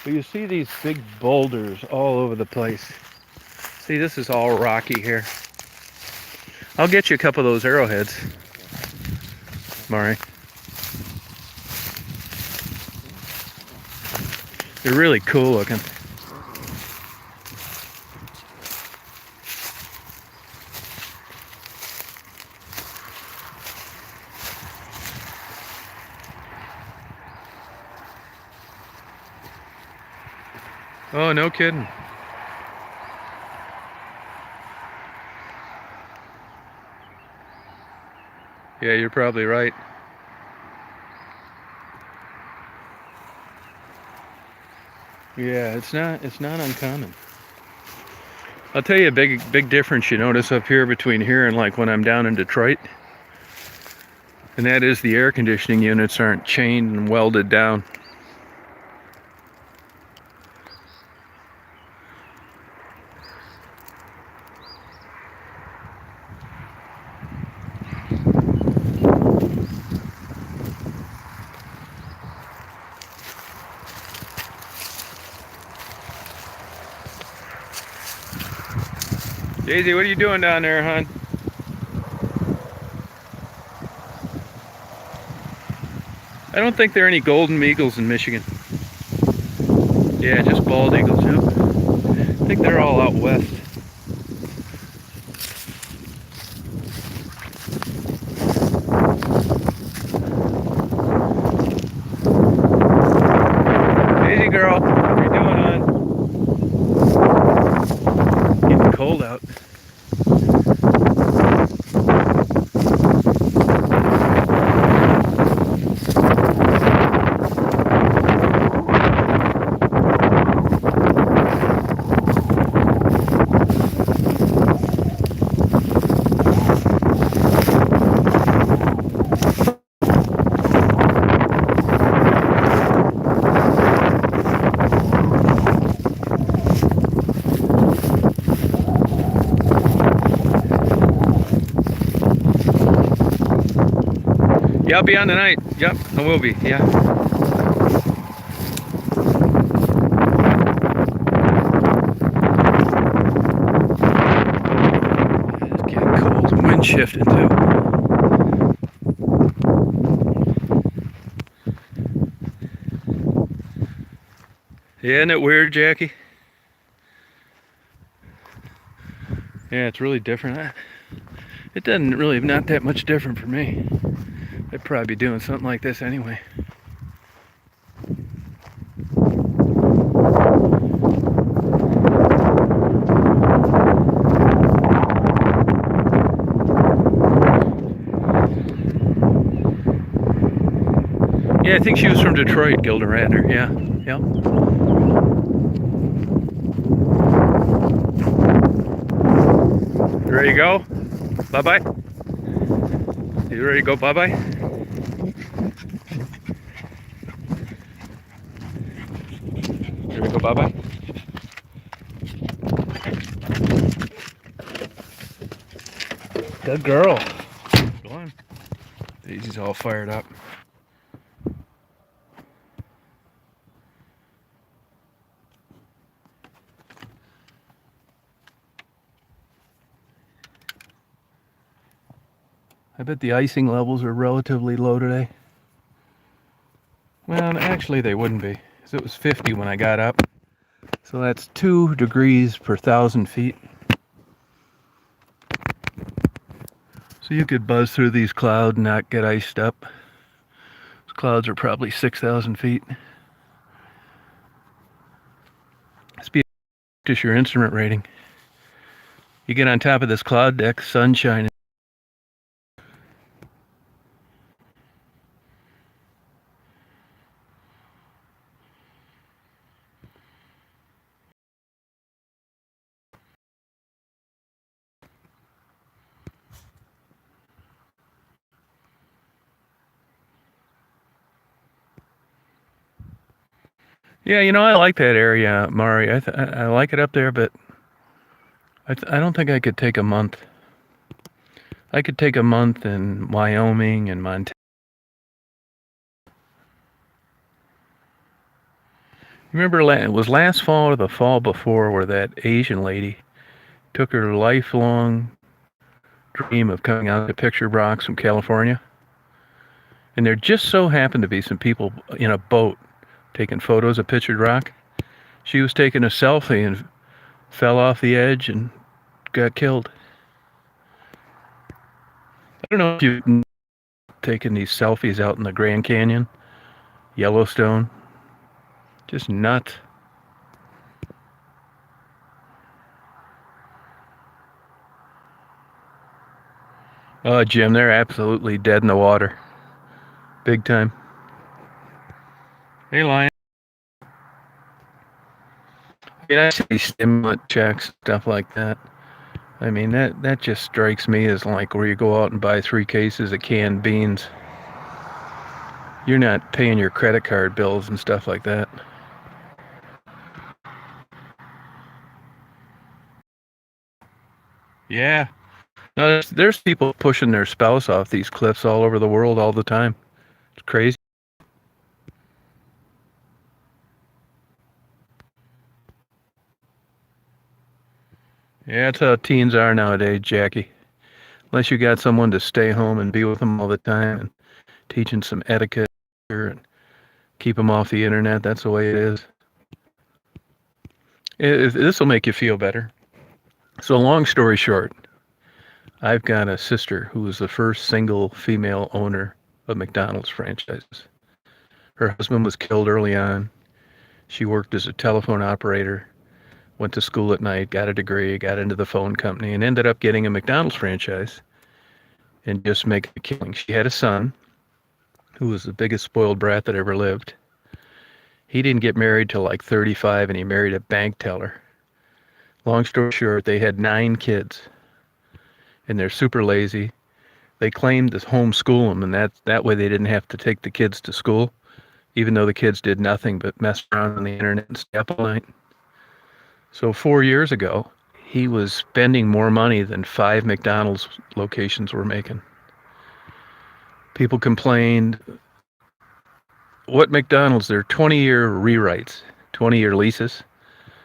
But you see these big boulders all over the place. See, this is all rocky here. I'll get you a couple of those arrowheads, Mari. They're really cool looking. Oh, no kidding. Yeah, you're probably right. Yeah, it's not uncommon. I'll tell you a big difference you notice up here between here and like when I'm down in Detroit. And that is the air conditioning units aren't chained and welded down. Daisy, what are you doing down there, hon? I don't think there are any golden eagles in Michigan. Yeah, just bald eagles, yeah. I think they're all out west. Daisy girl, what are you doing, hon? Getting cold out. Yeah, I'll be on tonight. Yep, I will be. Yeah. It's getting cold and wind shifting too. Yeah, isn't it weird, Jackie? Yeah, it's really different. It doesn't really, not that much different for me. I'd probably be doing something like this anyway. Yeah, I think she was from Detroit, Gilda Radner. Yeah, yeah. You ready to go? Bye-bye? You ready to go bye-bye? You ready to go bye-bye? Good girl. Go on. Daisy's all fired up. I bet the icing levels are relatively low today. Well, actually they wouldn't be, because it was 50 when I got up. So that's 2 degrees per 1,000 feet. So you could buzz through these clouds and not get iced up. Those clouds are probably 6,000 feet. Just your instrument rating. You get on top of this cloud deck, sun shining. Yeah, I like that area, Mari. I like it up there, but I don't think I could take a month. I could take a month in Wyoming and Montana. Remember, it was last fall or the fall before where that Asian lady took her lifelong dream of coming out to picture rocks from California? And there just so happened to be some people in a boat taking photos of pictured rock. She was taking a selfie and fell off the edge and got killed. I don't know if you've taken these selfies out in the Grand Canyon, Yellowstone. Just nuts. Oh, Jim, they're absolutely dead in the water. Big time. Hey, Lion. I see stimulant checks, stuff like that. I mean, that just strikes me as like where you go out and buy 3 cases of canned beans. You're not paying your credit card bills and stuff like that. Yeah. No, there's people pushing their spouse off these cliffs all over the world all the time. It's crazy. Yeah, that's how teens are nowadays, Jackie. Unless you got someone to stay home and be with them all the time and teaching some etiquette and keep them off the internet, that's the way it is. This will make you feel better. So, long story short, I've got a sister who was the first single female owner of McDonald's franchises. Her husband was killed early on. She worked as a telephone operator, went to school at night, got a degree, got into the phone company, and ended up getting a McDonald's franchise and just making a killing. She had a son who was the biggest spoiled brat that ever lived. He didn't get married till like 35, and he married a bank teller. Long story short, they had 9 kids, and they're super lazy. They claimed to homeschool them, and that way they didn't have to take the kids to school, even though the kids did nothing but mess around on the internet and stay up all night. So 4 years ago, he was spending more money than 5 McDonald's locations were making. People complained, what McDonald's, they're 20-year rewrites, 20-year leases.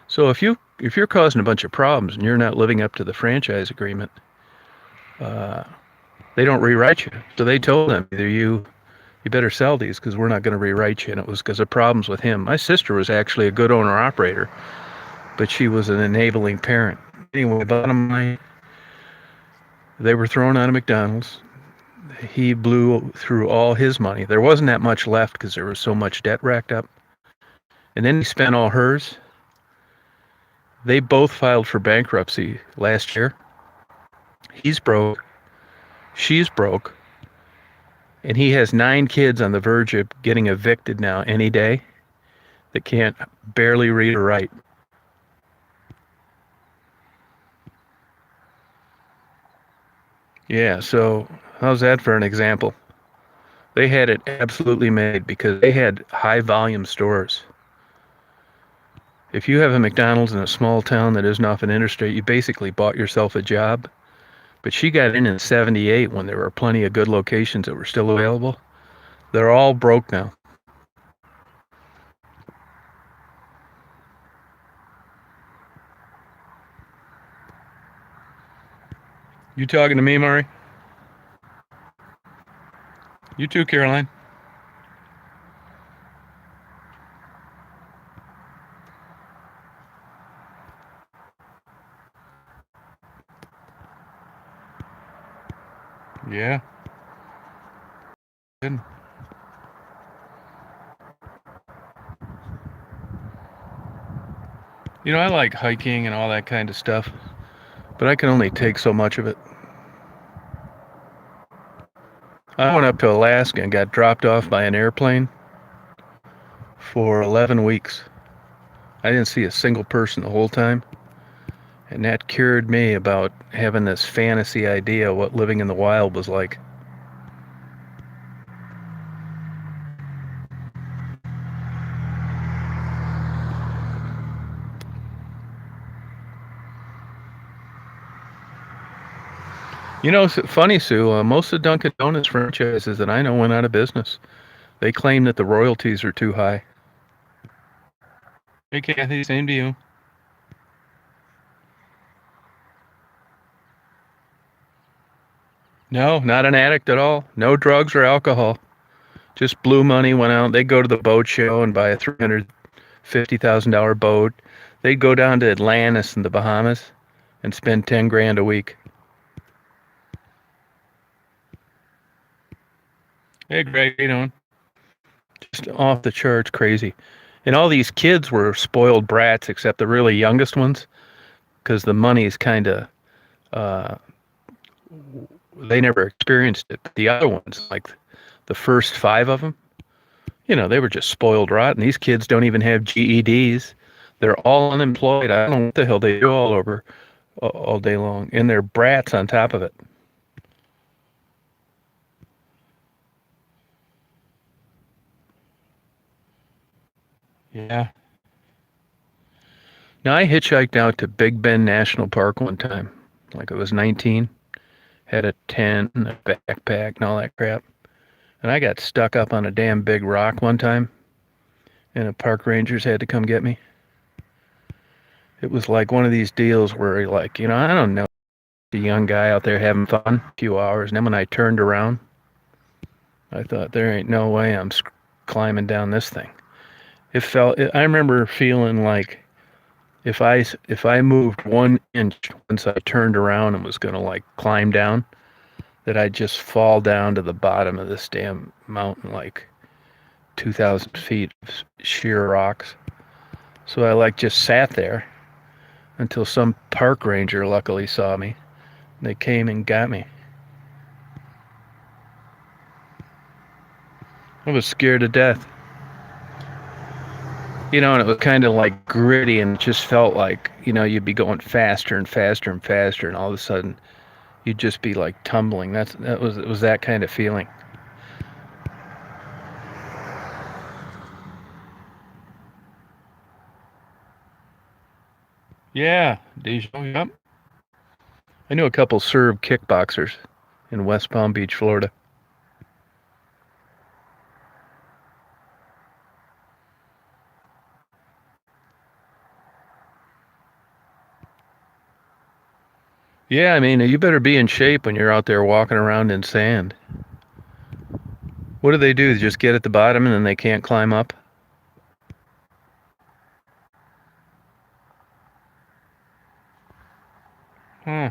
So if you're causing a bunch of problems and you're not living up to the franchise agreement, they don't rewrite you. So they told them, either you better sell these because we're not going to rewrite you. And it was because of problems with him. My sister was actually a good owner-operator, but she was an enabling parent. Anyway, bottom line, they were thrown out of McDonald's. He blew through all his money. There wasn't that much left because there was so much debt racked up. And then he spent all hers. They both filed for bankruptcy last year. He's broke. She's broke. And he has 9 kids on the verge of getting evicted now any day that can't barely read or write. Yeah, so how's that for an example? They had it absolutely made because they had high volume stores. If you have a McDonald's in a small town that isn't off an interstate, you basically bought yourself a job. But she got in 78 when there were plenty of good locations that were still available. They're all broke now. You talking to me, Murray? You too, Caroline. Yeah. Good. I like hiking and all that kind of stuff, but I can only take so much of it. I went up to Alaska and got dropped off by an airplane for 11 weeks. I didn't see a single person the whole time. And that cured me about having this fantasy idea of what living in the wild was like. You know, funny, Sue, most of Dunkin' Donuts franchises that I know went out of business. They claim that the royalties are too high. Hey, Kathy, same to you. No, not an addict at all. No drugs or alcohol. Just blew money, went out. They'd go to the boat show and buy a $350,000 boat. They'd go down to Atlantis in the Bahamas and spend 10 grand a week. Hey, Greg, how you doing? Just off the charts crazy. And all these kids were spoiled brats except the really youngest ones because the money is kind of, uh, they never experienced it. But the other ones, like the first five of them, you know, they were just spoiled rotten. These kids don't even have GEDs. They're all unemployed. I don't know what the hell they do all day long. And they're brats on top of it. Yeah. Now, I hitchhiked out to Big Bend National Park one time. Like I was 19, had a tent and a backpack and all that crap. And I got stuck up on a damn big rock one time, and the park rangers had to come get me. It was like one of these deals where, like, you know, I don't know, the young guy out there having fun, a few hours. And then when I turned around, I thought, there ain't no way I'm climbing down this thing. I remember feeling like if I moved 1 inch once I turned around and was going to like climb down, that I'd just fall down to the bottom of this damn mountain, like 2,000 feet of sheer rocks. So I like just sat there until some park ranger luckily saw me. They came and got me. I was scared to death. You know, and it was kind of like gritty, and it just felt like, you know, you'd be going faster and faster and faster, and all of a sudden you'd just be like tumbling. It was that kind of feeling. Yeah, Dijon, yep. I knew a couple Serb kickboxers in West Palm Beach, Florida. Yeah, I mean, you better be in shape when you're out there walking around in sand. What do? They just get at the bottom and then they can't climb up? Huh.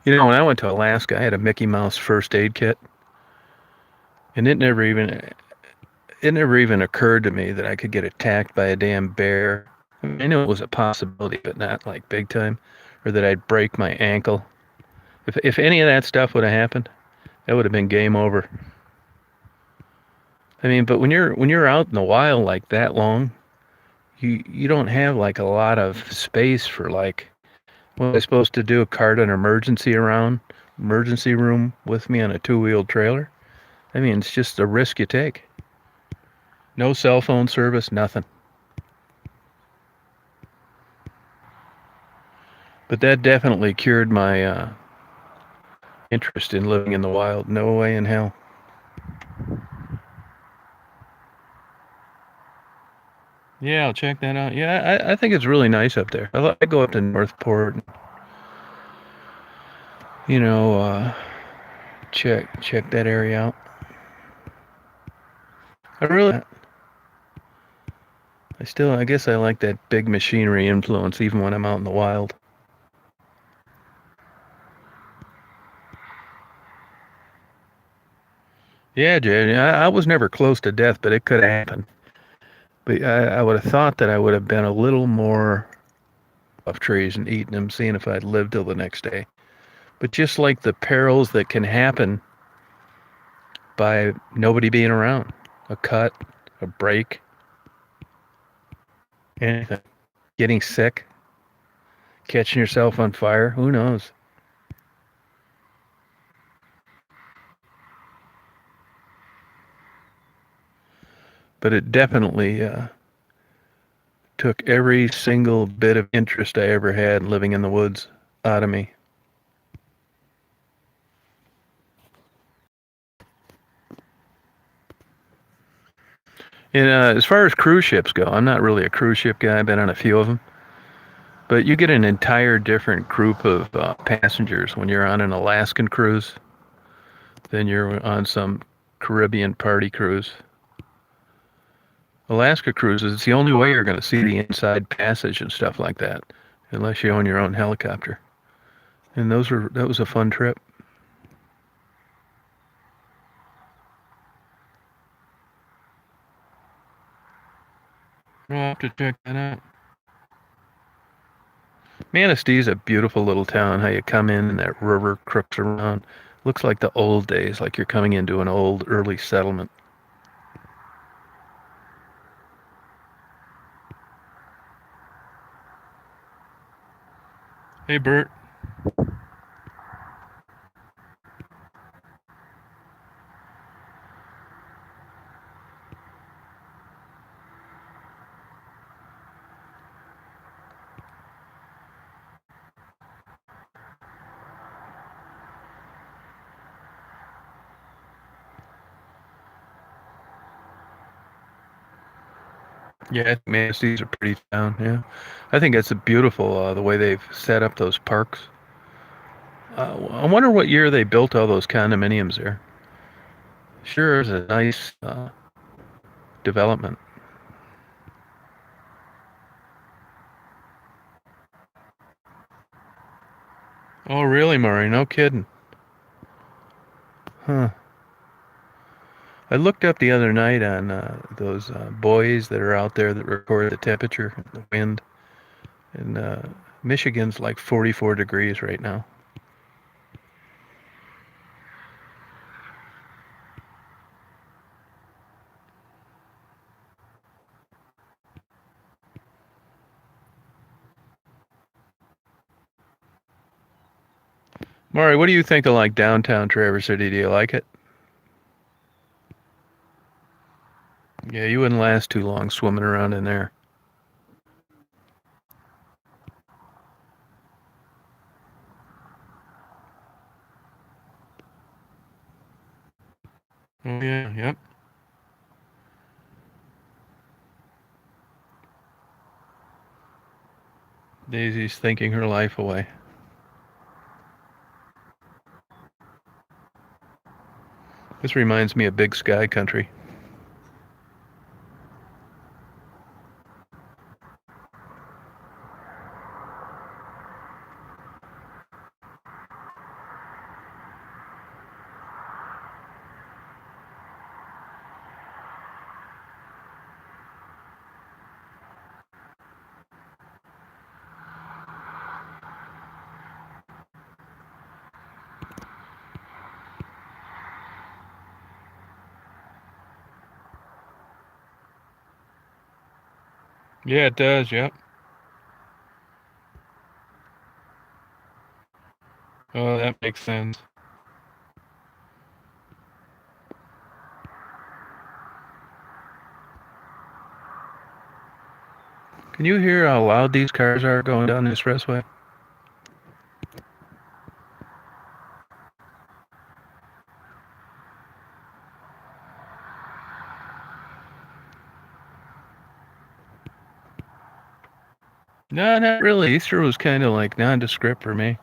You know, when I went to Alaska, I had a Mickey Mouse first aid kit, and it never even occurred to me that I could get attacked by a damn bear. I mean, I knew it was a possibility, but not like big time, or that I'd break my ankle. If any of that stuff would have happened, that would have been game over. I mean, but when you're out in the wild like that long, you don't have like a lot of space for like, what am I supposed to do? Cart an emergency room with me on a two-wheeled trailer? I mean, it's just a risk you take. No cell phone service, nothing. But that definitely cured my interest in living in the wild. No way in hell. Yeah, I'll check that out. Yeah, I think it's really nice up there. I go up to Northport, you know, check that area out. I guess I like that big machinery influence even when I'm out in the wild. Yeah, Jay, I was never close to death, but it could have happened. But I would have thought that I would have been a little more off trees and eating them, seeing if I'd lived till the next day. But just like the perils that can happen by nobody being around, a cut, a break, anything, getting sick, catching yourself on fire, who knows? But it definitely took every single bit of interest I ever had living in the woods out of me. And as far as cruise ships go, I'm not really a cruise ship guy. I've been on a few of them. But you get an entire different group of passengers when you're on an Alaskan cruise than you're on some Caribbean party cruise. Alaska cruises, it's the only way you're going to see the inside passage and stuff like that, unless you own your own helicopter. And that was a fun trip. I'll have to check that out. Manistee is a beautiful little town. How you come in and that river crooks around. Looks like the old days, like you're coming into an old early settlement. Hey, Bert. Yeah, I think Manastee's a pretty town. Yeah, I think it's a beautiful the way they've set up those parks. I wonder what year they built all those condominiums there. Sure is a nice development. Oh, really, Murray? No kidding. Huh. I looked up the other night on those buoys that are out there that record the temperature and the wind. And Michigan's like 44 degrees right now. Maury, what do you think of like downtown Traverse City? Do you like it? Yeah, you wouldn't last too long swimming around in there. Oh yeah, yep. Daisy's thinking her life away. This reminds me of Big Sky Country. Yeah, it does, yep. Oh, that makes sense. Can you hear how loud these cars are going down the expressway? No, not really. Easter was kind of like nondescript for me.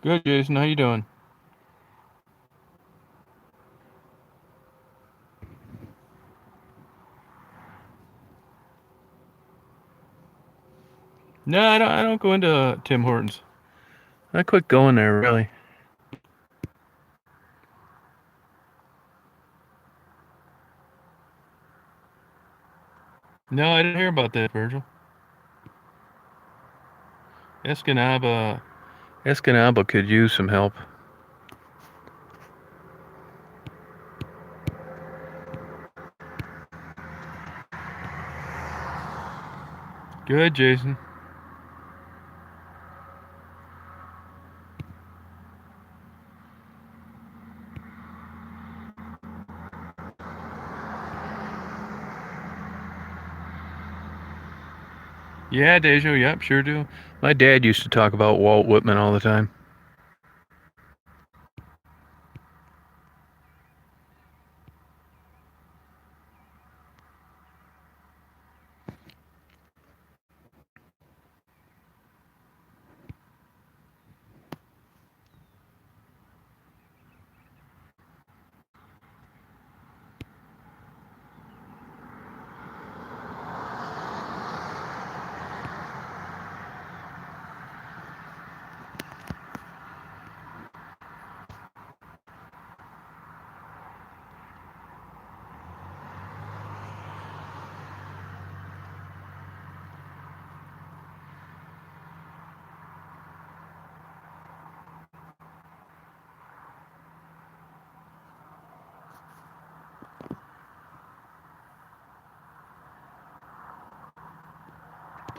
Good, Jason. How you doing? No, I don't go into Tim Hortons. I quit going there, really. No, I didn't hear about that, Virgil. Escanaba could use some help. Good, Jason. Yeah, Dejo, yep, sure do. My dad used to talk about Walt Whitman all the time.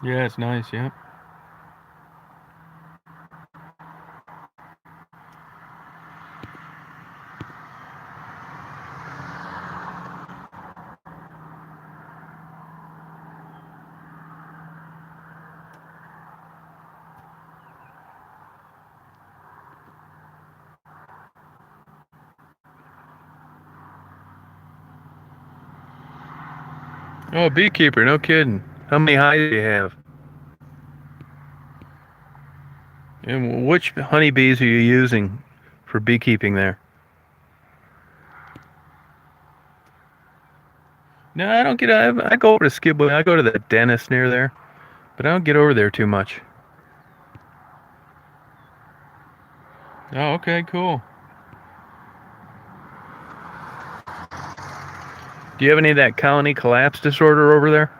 Yeah, it's nice, yep. Oh, beekeeper, no kidding. How many hives do you have? And which honeybees are you using for beekeeping there? No, I don't get. I go over to Skidway. I go to the dentist near there, but I don't get over there too much. Oh, okay, cool. Do you have any of that colony collapse disorder over there?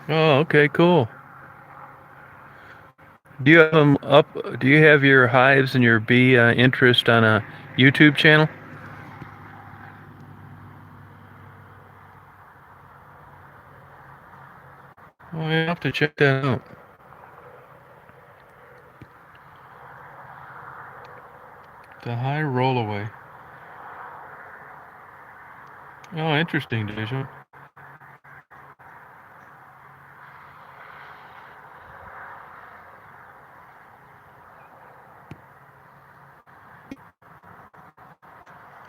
Oh, okay, cool. Do you have them up? Do you have your hives and your bee interest on a YouTube channel? Oh, I have to check that out. The high rollaway. Oh, interesting, Deja.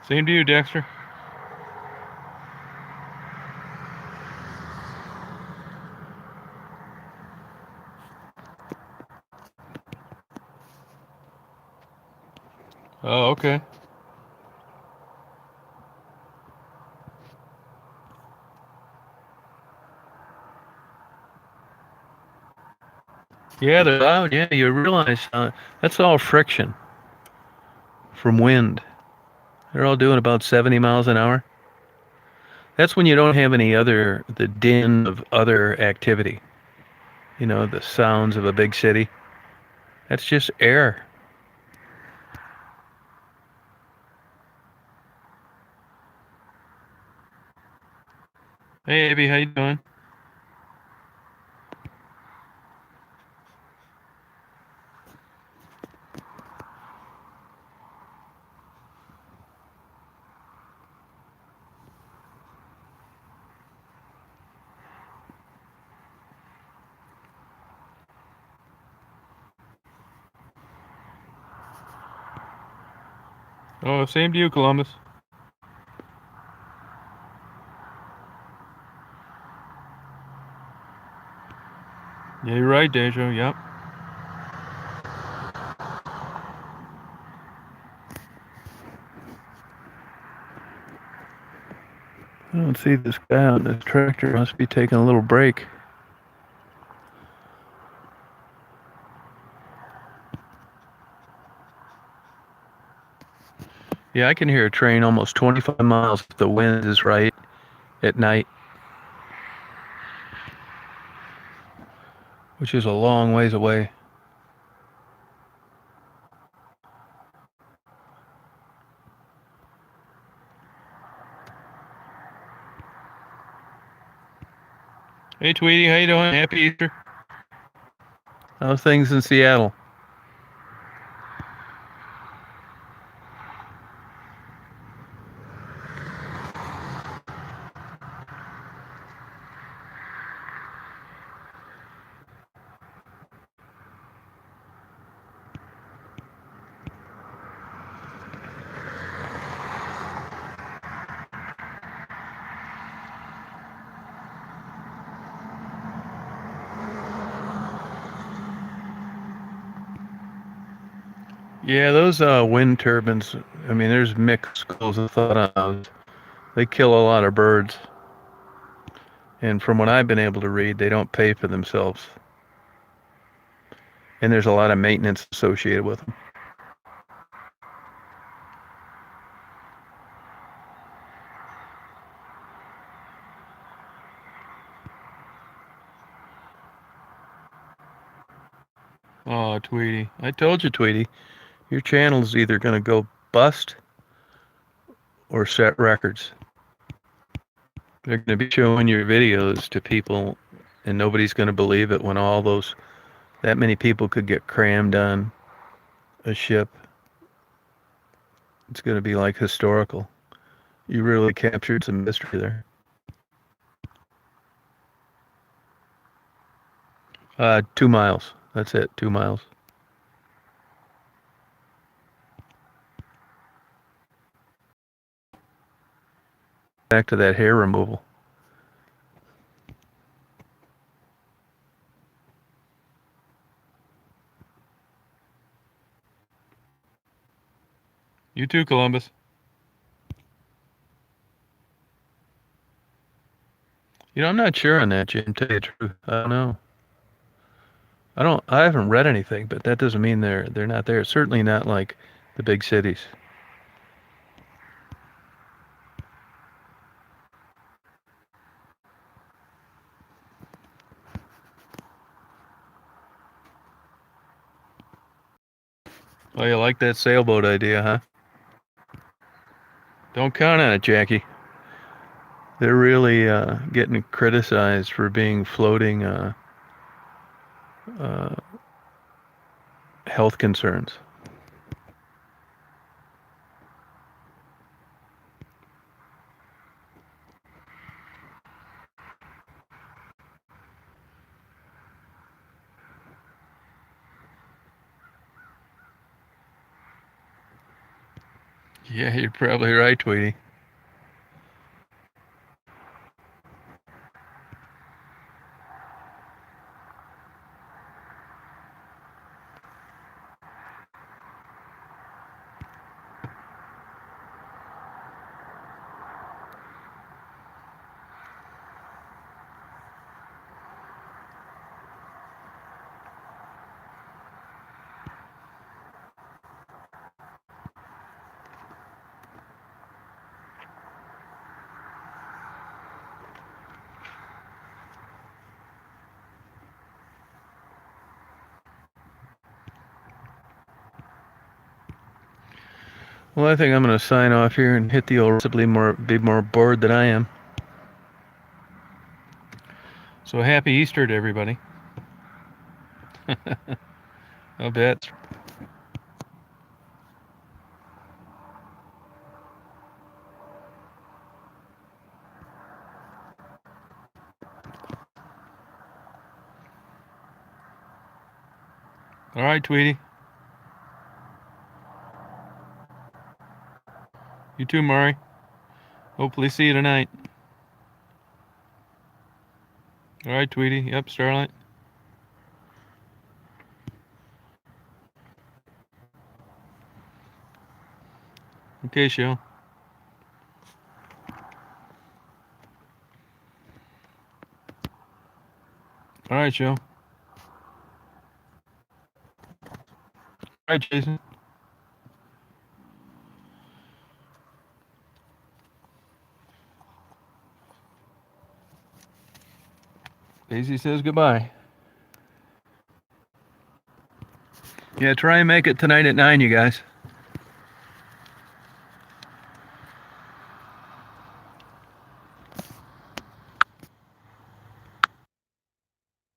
Same to you, Dexter. Oh, okay. Yeah, they're loud. Yeah, you realize that's all friction from wind. They're all doing about 70 miles an hour. That's when you don't have the din of other activity. You know, the sounds of a big city. That's just air. Hey, Abby, how you doing? Oh, same to you, Columbus. Yeah, you're right, Deja. Yep. I don't see this guy on this tractor. Must be taking a little break. Yeah, I can hear a train almost 25 miles if the wind is right at night, which is a long ways away. Hey, Tweety, how you doing? Happy Easter. How's things in Seattle? Yeah, those wind turbines, I mean, there's mixed schools of thought on those. They kill a lot of birds. And from what I've been able to read, they don't pay for themselves. And there's a lot of maintenance associated with them. Oh, Tweety. I told you, Tweety. Your channel's either going to go bust or set records. They're going to be showing your videos to people, and nobody's going to believe it when that many people could get crammed on a ship. It's going to be like historical. You really captured some mystery there. 2 miles. That's it, 2 miles. Back to that hair removal. You too, Columbus. You know, I'm not sure on that, Jim. Tell you the truth, I don't know. I haven't read anything, but that doesn't mean they're not there. Certainly not like the big cities. Oh, you like that sailboat idea, huh? Don't count on it, Jackie. They're really getting criticized for being floating health concerns. Yeah, you're probably right, Tweety. Well, I think I'm going to sign off here and hit the old be more bored than I am. So happy Easter to everybody. I'll bet. All right, Tweety. You too, Murray. Hopefully see you tonight. All right, Tweety. Yep, Starlight. Okay, show. All right, show. All right, Jason. Daisy says goodbye. Yeah, try and make it tonight at 9, you guys.